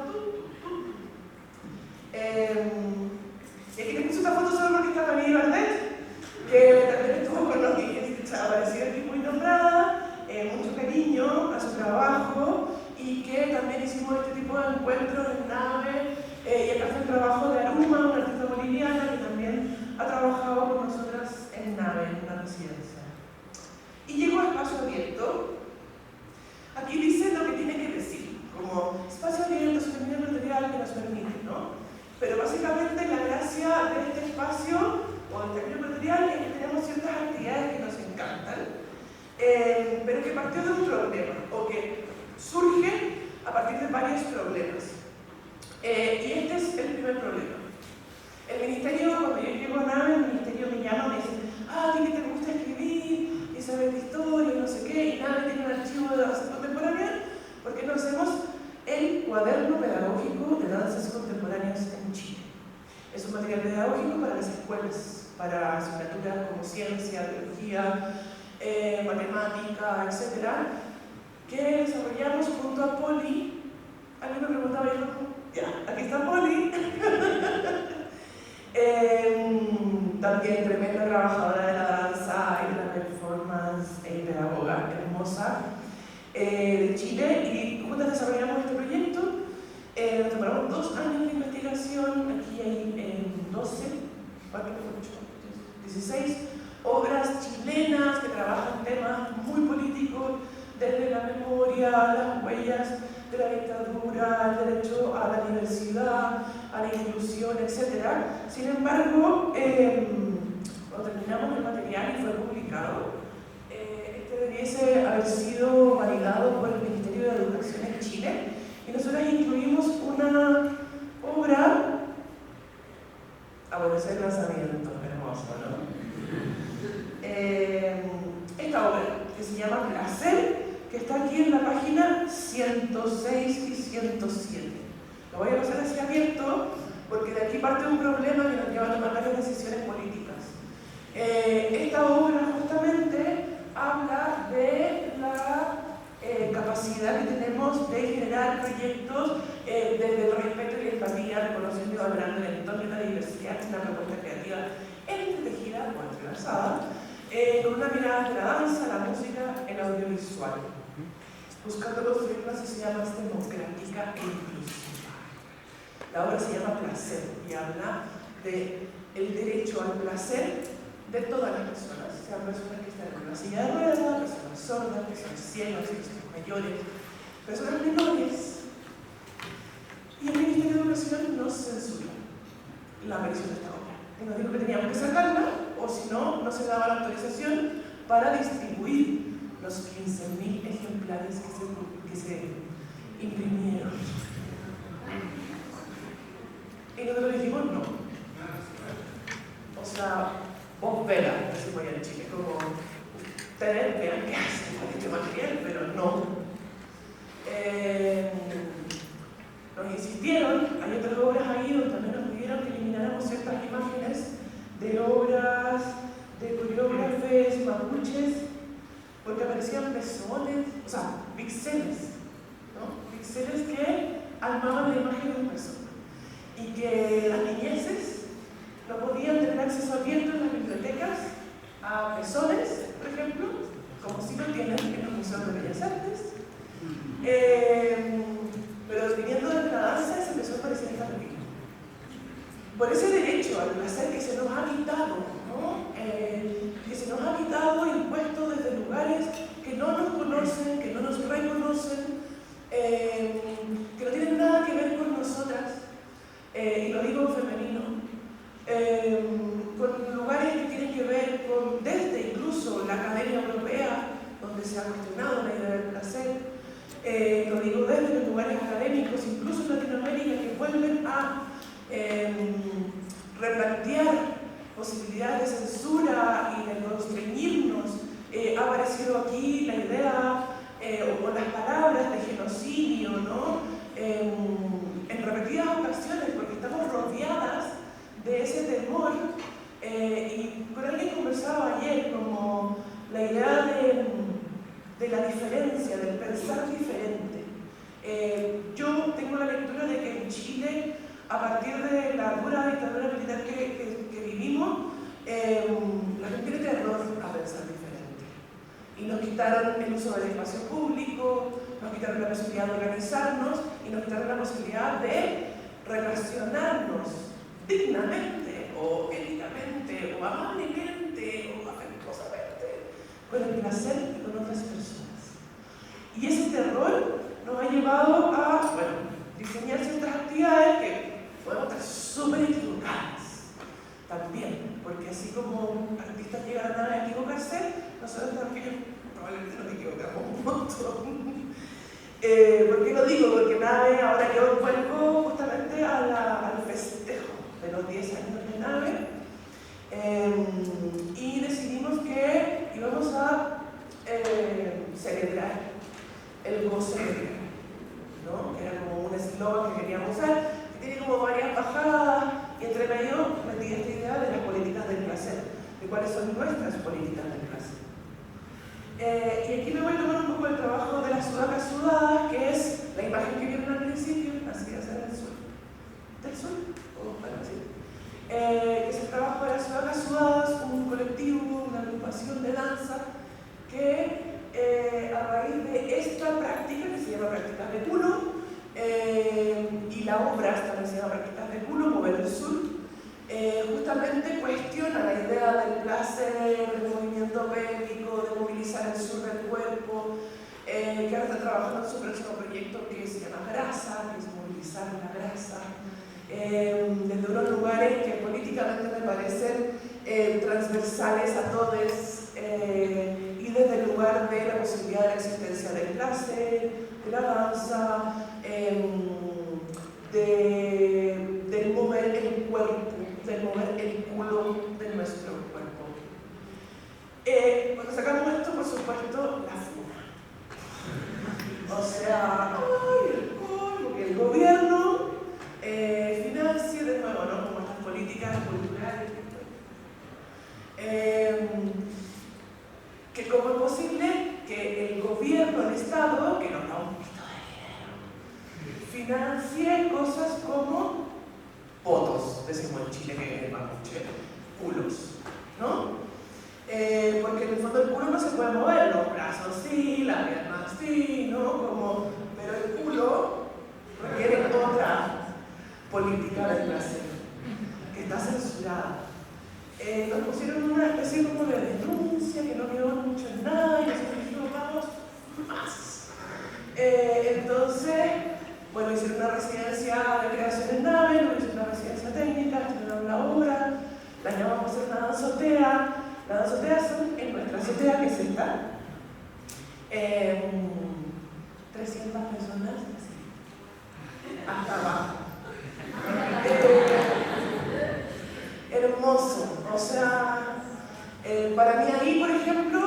y aquí les puse esta foto solo porque está María Bardet, que también estuvo con los que apareció aquí muy nombrada, mucho cariño. cariño a su trabajo y que también hicimos este tipo de encuentros en nave. Y acá está el trabajo de Aruma, una artista boliviana que también ha trabajado con nosotras en nave, en una residencia. Y llegó a Espacio Abierto. Aquí dice lo que tiene que decir, como espacio abierto, sostenibilidad material que nos permite, ¿no? Pero básicamente la gracia de este espacio o del término material es que tenemos ciertas actividades que nos encantan, pero que partió de un problema, o que surge a partir de varios problemas. Y este es el primer problema. El ministerio, cuando yo llego a nave, el ministerio me llama y me dice, ah, ¿a ti que te gusta escribir y saber de historia y no sé qué? Y nave tiene un archivo de danza contemporánea, ¿por qué no hacemos el cuaderno pedagógico de danzas contemporáneas en Chile? Es un material pedagógico para las escuelas, para asignaturas como ciencia, biología, matemática, etc., que desarrollamos junto a Poli. Alguien me preguntaba, ya, aquí está Poli. También tremenda trabajadora de la danza y de la performance, pedagoga hermosa de Chile, y juntas desarrollamos este proyecto. Nos tomamos 2 años de investigación. Aquí hay 16 obras chilenas que trabajan temas muy políticos, desde la memoria, las huellas de la dictadura, el derecho a la diversidad, a la inclusión, etc. Sin embargo, cuando terminamos el material y fue publicado, este debiese haber sido validado por el Ministerio de Educación en Chile, y nosotros incluimos una obra. Bueno, ese es el lanzamiento, hermoso, ¿no? Esta obra, que se llama Placer, que está aquí en la página 106 y 107. Lo voy a pasar así abierto, porque de aquí parte un problema que nos lleva a tomar varias decisiones políticas. Esta obra justamente habla de la capacidad que tenemos de generar proyectos desde el respeto y la empatía, reconociendo y valorando el entorno y la diversidad, una propuesta creativa entretejida o entrelazada, con una mirada de la danza, la música, el audiovisual, buscando construir una sociedad más democrática e inclusiva. La obra se llama Placer y habla del derecho al placer de todas las personas, sean personas que están en una silla de ruedas, personas sordas, personas ciegas, personas mayores, personas menores. Y el Ministerio de Educación nos censuró la aparición de esta obra. Y nos dijo que teníamos que sacarla, o si no, no se daba la autorización para distribuir los 15.000 ejemplares que se imprimieron. Y nosotros dijimos no. O sea, vos vela, decimos allá en Chile, como ustedes vean qué hacen con este material, pero no. Nos insistieron, hay otras obras ahí donde también nos pidieron que elimináramos ciertas imágenes de obras de coreógrafes mapuches, porque aparecían pezones, o sea, píxeles, ¿no? Píxeles que armaban la imagen de un pezón, y que las niñeces no podían tener acceso abierto en las bibliotecas a pezones, por ejemplo, como si lo tienen en los museos de Bellas Artes. Pero viniendo de la danza, ese pezón parecía estar vivo. Por ese derecho al placer que se nos ha quitado, ¿no? Que se nos ha quitado, impuesto desde lugares que no nos conocen, que no nos reconocen, que no tienen nada que ver con nosotras, y lo digo en femenino, con lugares que tienen que ver con, desde incluso la Academia Europea, donde se ha cuestionado la idea del placer, lo digo desde los lugares académicos, incluso en Latinoamérica, que vuelven a replantear posibilidades de censura y de constreñirnos. Ha aparecido aquí la idea o las palabras de genocidio, ¿no? En repetidas ocasiones, porque estamos rodeadas de ese temor. Y con alguien conversaba ayer como la idea de la diferencia, del pensar diferente. Yo tengo la lectura de que en Chile, a partir de la dura dictadura militar que vivimos, la gente tiene terror a pensar diferente. y nos quitaron el uso del espacio público, nos quitaron la posibilidad de organizarnos y nos quitaron la posibilidad de relacionarnos dignamente o éticamente o amablemente o afectuosamente con el placer y con otras personas. Y ese terror nos ha llevado a, diseñar ciertas actividades que podemos estar súper equivocadas también, porque así como artistas llegan a equivocarse, nosotros también probablemente nos equivocamos un montón. ¿Por qué lo digo? Porque Nave, ahora yo vuelvo justamente al festejo de los 10 años de Nave, y decidimos que íbamos a celebrar el goce de vida, ¿no? Era como un eslogan que queríamos usar, que tiene como varias bajadas, y entre medio metí esta idea de las políticas del placer, de cuáles son nuestras políticas del placer. Y aquí me voy a tomar un poco el trabajo de las sudacas sudadas, que es la imagen que vieron al principio, así es en el sur. ¿Del sur? Bueno, sí. Es el trabajo de las sudacas sudadas, un colectivo, una agrupación de danza que a raíz de esta práctica, que se llama prácticas de culo, y la obra también se llama prácticas de culo, mover el sur, justamente cuestiona la idea del placer, del movimiento pélvico, de movilizar el sur del cuerpo, que ahora está trabajando en su próximo proyecto que se llama Grasa, que es movilizar la grasa, desde unos lugares que políticamente me parecen transversales a todos, y desde el lugar de la posibilidad de la existencia del placer, de la danza, del mover el cuerpo, del mover el culo de nuestro cuerpo. Cuando sacamos esto, por supuesto, la funa. O sea, que el gobierno financie de nuevo, ¿no? Como estas políticas culturales. Que cómo es posible que el gobierno, el Estado, que nos da un poquito de dinero, financie cosas como potos, decimos en Chile que es mapuche, culos, ¿no? Porque en el fondo el culo no se puede mover, los brazos sí, la pierna sí, ¿no? Pero el culo requiere otra política del placer, que está censurada. Nos pusieron una especie como de denuncia que no quedó mucho en nada y nosotros dijimos, vamos más. Entonces, bueno, hicieron una residencia de creación en Nave, luego hicieron una residencia técnica, estrenaron la obra, la llamamos a hacer una danzotea. Las danzoteas son en nuestra azotea, que es esta, 300 personas, hasta abajo. Hermoso, o sea, para mí ahí, por ejemplo,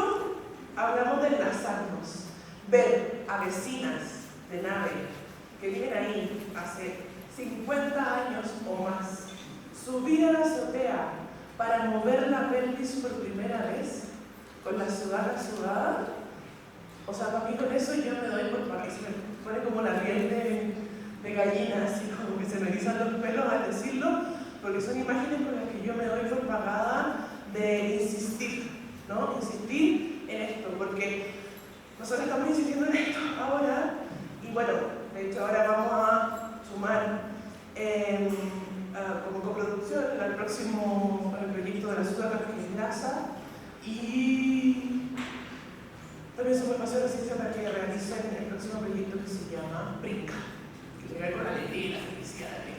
hablamos de enlazarnos, ver a vecinas de Nave que viven ahí hace 50 años o más, subir a la azotea para mover la pelvis por primera vez, con la sudada sudada. O sea, para mí con eso yo me doy por para que se me pone como la piel de gallina, así como que se me erizan los pelos al decirlo, porque son imágenes con las que yo me doy por pagada de insistir, ¿no? Insistir en esto, porque nosotros estamos insistiendo en esto ahora, y bueno, de hecho ahora vamos a sumar como coproducción al próximo proyecto de la ciudad que es Grasa, y también somos paseo de ciencia para que realicen el próximo proyecto que se llama Brinca, que tiene que ver con la alegría y la felicidad de Brinca.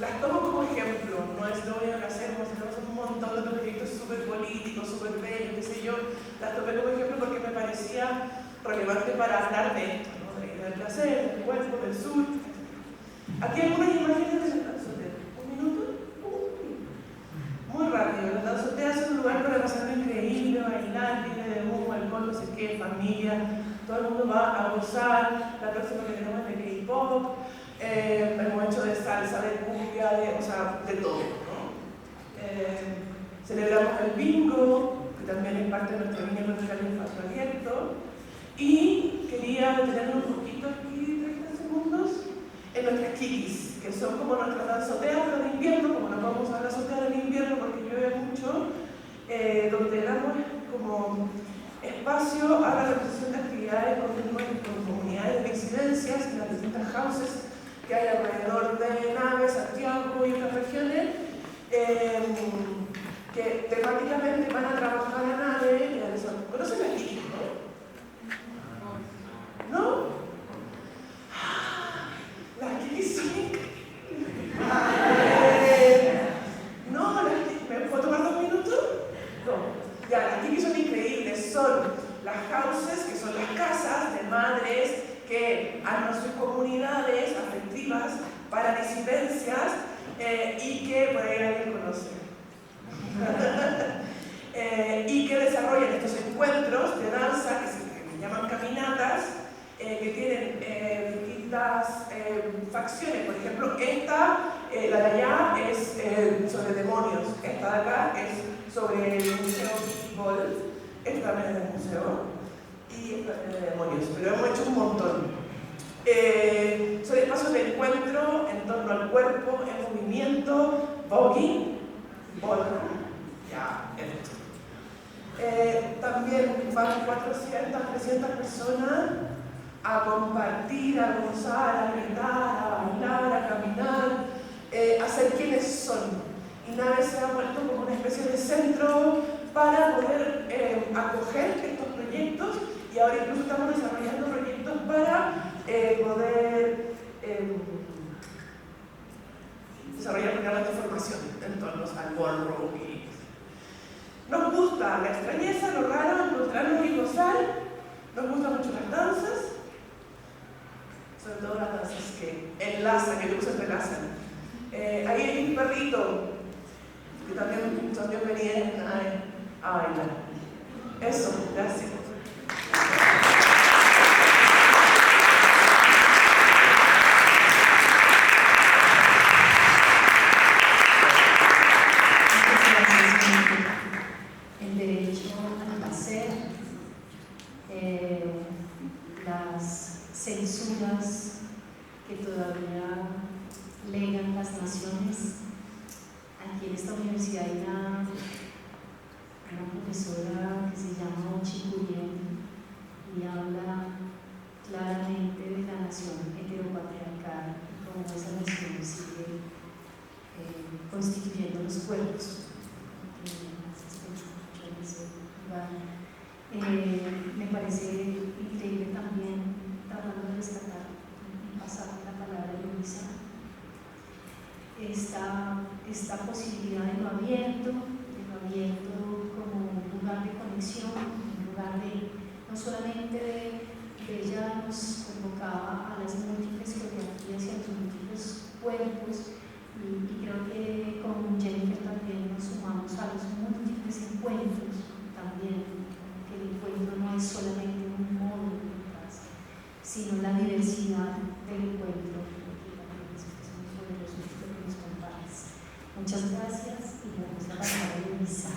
Las tomo como ejemplo, no es lo único que hacemos un montón de proyectos súper políticos, súper bellos, qué sé yo. Las tomé como ejemplo porque me parecía relevante para hablar de esto, ¿no? Del placer, del cuerpo, del sur. Aquí hay algunas imágenes de la danzotea. ¿Un minuto? Muy rápido. Las danzoteas son un lugar para pasarlo increíble, bailar, libre de humo, alcohol, no sé qué, familia. Todo el mundo va a gozar. La próxima que tenemos es de K-pop. Hemos hecho de salsa, de cumbia, de todo, ¿no? Celebramos el bingo, que también es parte de nuestro niño musical de espacio abierto. Y quería detenerme un poquito aquí, 30 segundos, en nuestras kikis, que son como nuestras danzoteas, pero de invierno, como no vamos a la azotea del invierno porque llueve mucho, donde damos como espacio a la realización de actividades con comunidades de incidencias en las distintas houses que hay alrededor de Naves, Santiago y otras regiones, que temáticamente van a trabajar a Naves. ¿Conocen las Kikis, no? ¿No? Las Kikis son increíbles. No, ¿me puedo tomar 2 minutos? No. Ya, las Kikis son increíbles. Son las houses, que son las casas de madres que arman sus comunidades afectivas para disidencias y que por ahí alguien conoce. Y que desarrollan estos encuentros de danza que se llaman caminatas, que tienen distintas facciones. Por ejemplo, esta, la de allá, es sobre demonios. Esta de acá es sobre el museo Ball. Esta también es del museo. Y esta también es de demonios. Pero hemos hecho un montón. Son espacios de encuentro en torno al cuerpo, en movimiento, voguing, ballroom. Ya, esto. También van 400, 300 personas a compartir, a gozar, a gritar, a bailar, a caminar, a ser quienes son. Y Naves se ha vuelto como una especie de centro para poder acoger estos proyectos, y ahora incluso estamos desarrollando proyectos para poder desarrollar programas de formación en torno al ballroom. Nos gusta la extrañeza, lo raro, encontrarnos y gozar. Nos gustan mucho las danzas, sobre todo las danzas que enlazan, que luego se entrelazan. Ahí hay un perrito que también venía a bailar. Eso, gracias. El derecho a hacer, las censuras que todavía legan las naciones. Aquí en esta universidad hay una profesora que se llama Chicurien y habla claramente de la nación heteropatriarcal y cómo esa nación sigue constituyendo los cuerpos. Me parece increíble también, tratando de rescatar y pasar la palabra de Luisa, esta posibilidad de lo abierto como un lugar de conexión, un lugar no solamente de ella nos convocaba a las múltiples coreografías y a los múltiples cuerpos, y creo que con Jennifer también nos sumamos a los múltiples encuentros también, que el encuentro no es solamente un modo de encontrarse, sino la diversidad del encuentro, que también es muy poderoso lo que nos compartes. Muchas gracias y le damos la palabra a Luisa.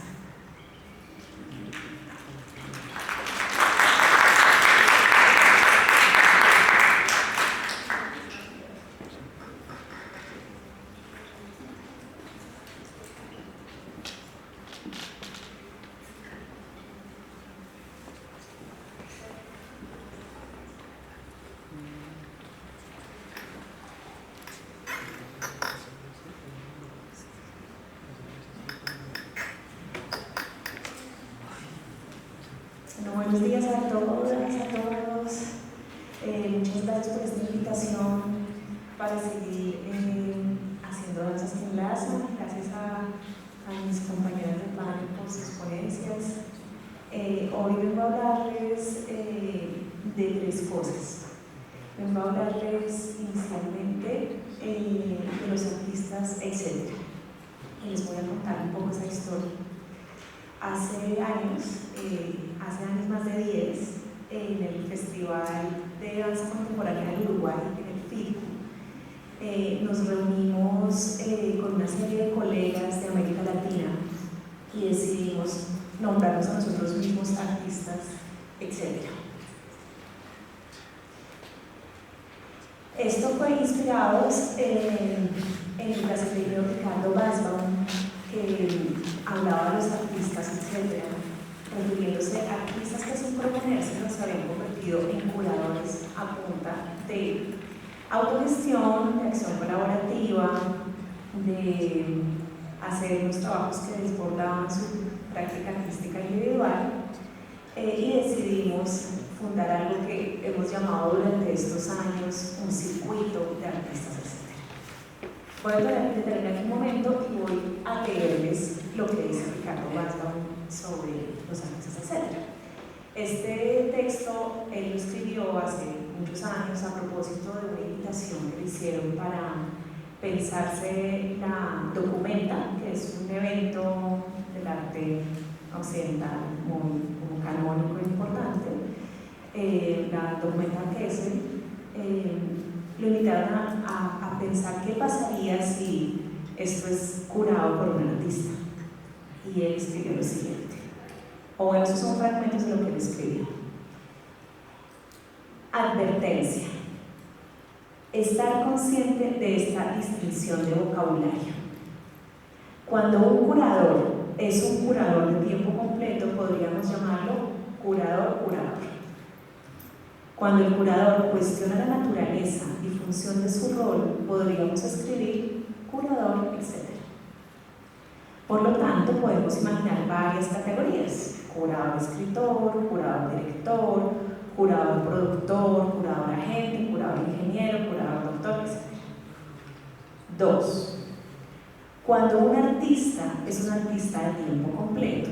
Buenos días a todas, a todos. Muchas gracias por esta invitación para seguir haciendo danzas que enlazan. Gracias a mis compañeras de panel por sus ponencias. Hoy vengo a hablarles de 3 cosas. Vengo a hablarles inicialmente de los artistas, etc. Y les voy a contar un poco esa historia. Hace años más de 10, en el Festival de Danza Contemporánea del Uruguay, en el FIRCU, nos reunimos con una serie de colegas de América Latina y decidimos nombrarnos a nosotros mismos artistas, etc. Esto fue inspirado en el brasileño Ricardo Basbaum, que hablaba de los artistas, etc. refiriéndose a artistas que sin proponérselo se habían convertido en curadores a punta de autogestión, de acción colaborativa, de hacer unos trabajos que desbordaban su práctica artística individual, y decidimos fundar algo que hemos llamado durante estos años un circuito de artistas, etc. Voy a detenerme aquí un momento y voy a leerles lo que dice Ricardo Basbaum sobre los artistas, etc. Este texto él lo escribió hace muchos años a propósito de una invitación que le hicieron para pensarse la Documenta, que es un evento del arte occidental muy canónico e importante. La Documenta Kessel lo invitaron a pensar qué pasaría si esto es curado por un artista. Y él escribió lo siguiente, o bueno, esos son fragmentos de lo que él escribió. Advertencia: estar consciente de esta distinción de vocabulario. Cuando un curador es un curador de tiempo completo, podríamos llamarlo curador-curador. Cuando el curador cuestiona la naturaleza y función de su rol, podríamos escribir curador, etc. Por lo tanto, podemos imaginar varias categorías: curador-escritor, curador-director, curador-productor, curador-agente, curador-ingeniero, curador-doctor, etc. 2. Cuando un artista es un artista de tiempo completo,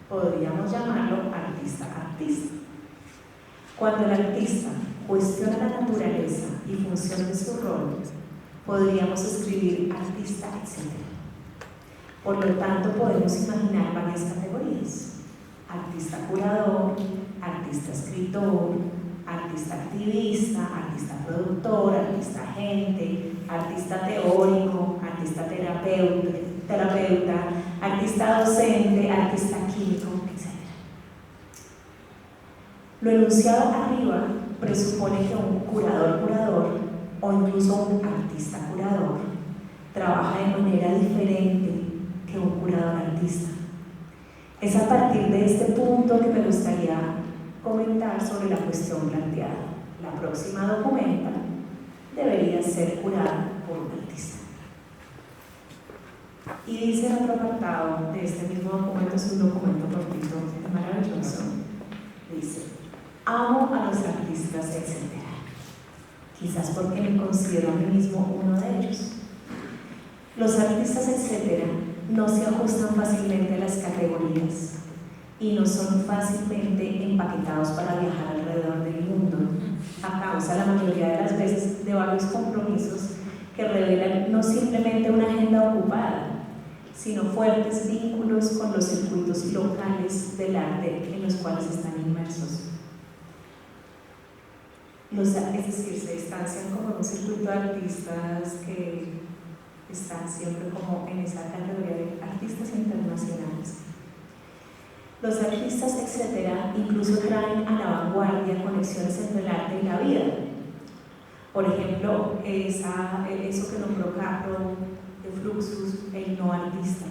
podríamos llamarlo artista-artista. Cuando el artista cuestiona la naturaleza y función de su rol, podríamos escribir artista, etc. Por lo tanto, podemos imaginar varias categorías: artista curador, artista escritor, artista activista, artista productor, artista agente, artista teórico, artista terapeuta, artista docente, artista químico, etc. Lo enunciado arriba presupone que un curador o incluso un artista curador trabaja de manera diferente que un curador artista. Es a partir de este punto que me gustaría comentar sobre la cuestión planteada. La próxima Documenta debería ser curada por un artista. Y dice en otro apartado de este mismo documento, es un documento cortito, maravilloso, dice: amo a los artistas, etc. Quizás porque me considero a mí mismo uno de ellos. Los artistas, etc., no se ajustan fácilmente a las categorías y no son fácilmente empaquetados para viajar alrededor del mundo, a causa la mayoría de las veces de varios compromisos que revelan no simplemente una agenda ocupada, sino fuertes vínculos con los circuitos locales del arte en los cuales están inmersos. Es decir, se distancian como un circuito de artistas que están siempre como en esa categoría de artistas internacionales. Los artistas, etcétera, incluso traen a la vanguardia conexiones entre el arte y la vida. Por ejemplo, eso que nombró Capro de Fluxus, el no artista.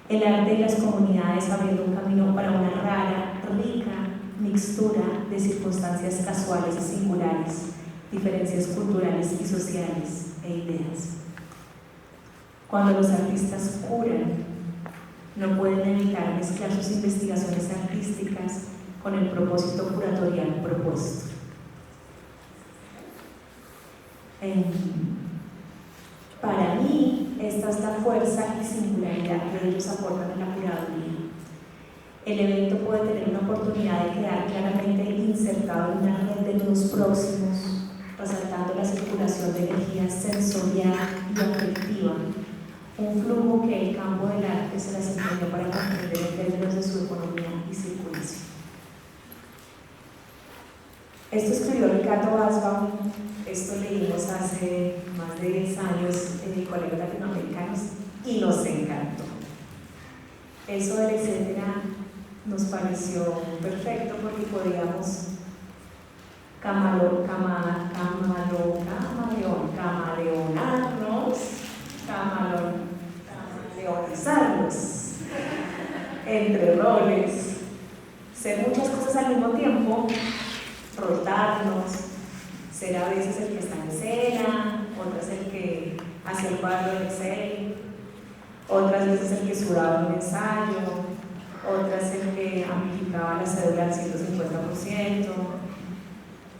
El arte y las comunidades abriendo un camino para una rara, rica mixtura de circunstancias casuales y singulares, diferencias culturales y sociales e ideas. Cuando los artistas curan, no pueden evitar mezclar sus investigaciones artísticas con el propósito curatorial propuesto. Para mí, esta es la fuerza y singularidad que ellos aportan a la curaduría. El evento puede tener una oportunidad de quedar claramente insertado en una red de nudos próximos, resaltando la circulación de energía sensorial y afectiva, un flujo que el campo del arte se las empeñó para comprender en términos de su economía y circulación. Esto escribió Ricardo Basbaum, esto leímos hace más de 10 años en colegios latinoamericanos y nos encantó. Eso del etcétera nos pareció perfecto porque podíamos camaleonizarnos entre roles ser muchas cosas al mismo tiempo, rotarnos, ser a veces el que está en escena, otras el que hacía el cuadro de Excel, otras veces el que sudaba un ensayo, otras el que amplificaba la cédula al 150%.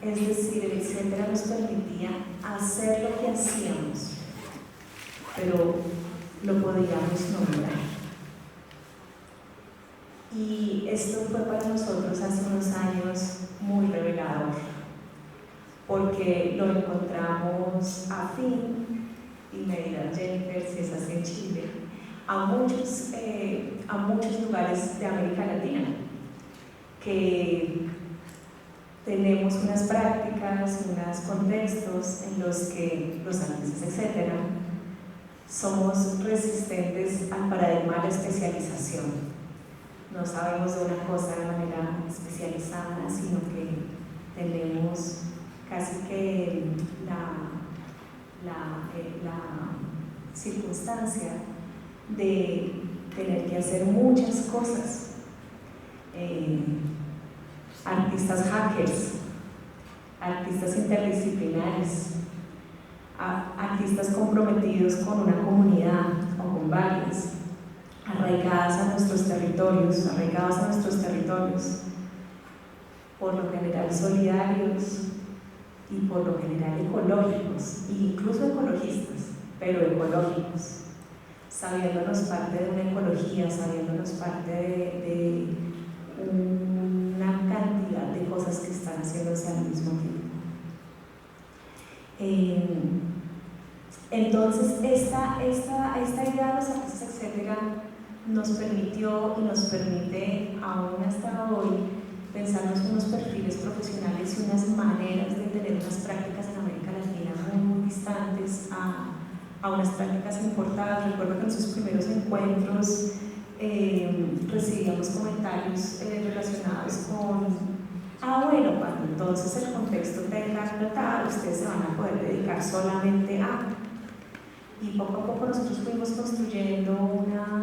Es decir, el etcétera nos permitía hacer lo que hacíamos, pero lo podíamos nombrar. Y esto fue para nosotros hace unos años muy revelador, porque lo encontramos afín, y me dirá Jennifer si es así en Chile, a muchos lugares de América Latina, que tenemos unas prácticas, unos contextos en los que los artistas, etcétera, somos resistentes al paradigma de la especialización. No sabemos de una cosa de manera especializada, sino que tenemos casi que la circunstancia de tener que hacer muchas cosas. Artistas hackers, artistas interdisciplinares, artistas comprometidos con una comunidad o con varias, arraigadas a nuestros territorios, por lo general solidarios y por lo general ecológicos, e incluso ecologistas, pero ecológicos, sabiéndonos parte de una ecología, sabiéndonos parte de una cantidad de cosas que están haciéndose al mismo tiempo. Entonces, esta idea de los artistas, etcétera, nos permitió y nos permite aún hasta hoy pensarnos unos perfiles profesionales y unas maneras de tener unas prácticas en América Latina muy distantes a unas prácticas importadas. Recuerdo que en sus primeros encuentros recibíamos comentarios relacionados con bueno, cuando entonces el contexto tenga explotado, ustedes se van a poder dedicar solamente a. Y poco a poco nosotros fuimos construyendo una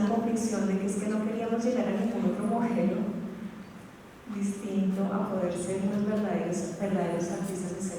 convicción de que es que no queríamos llegar a ningún otro modelo distinto a poder ser unos verdaderos artistas, etc.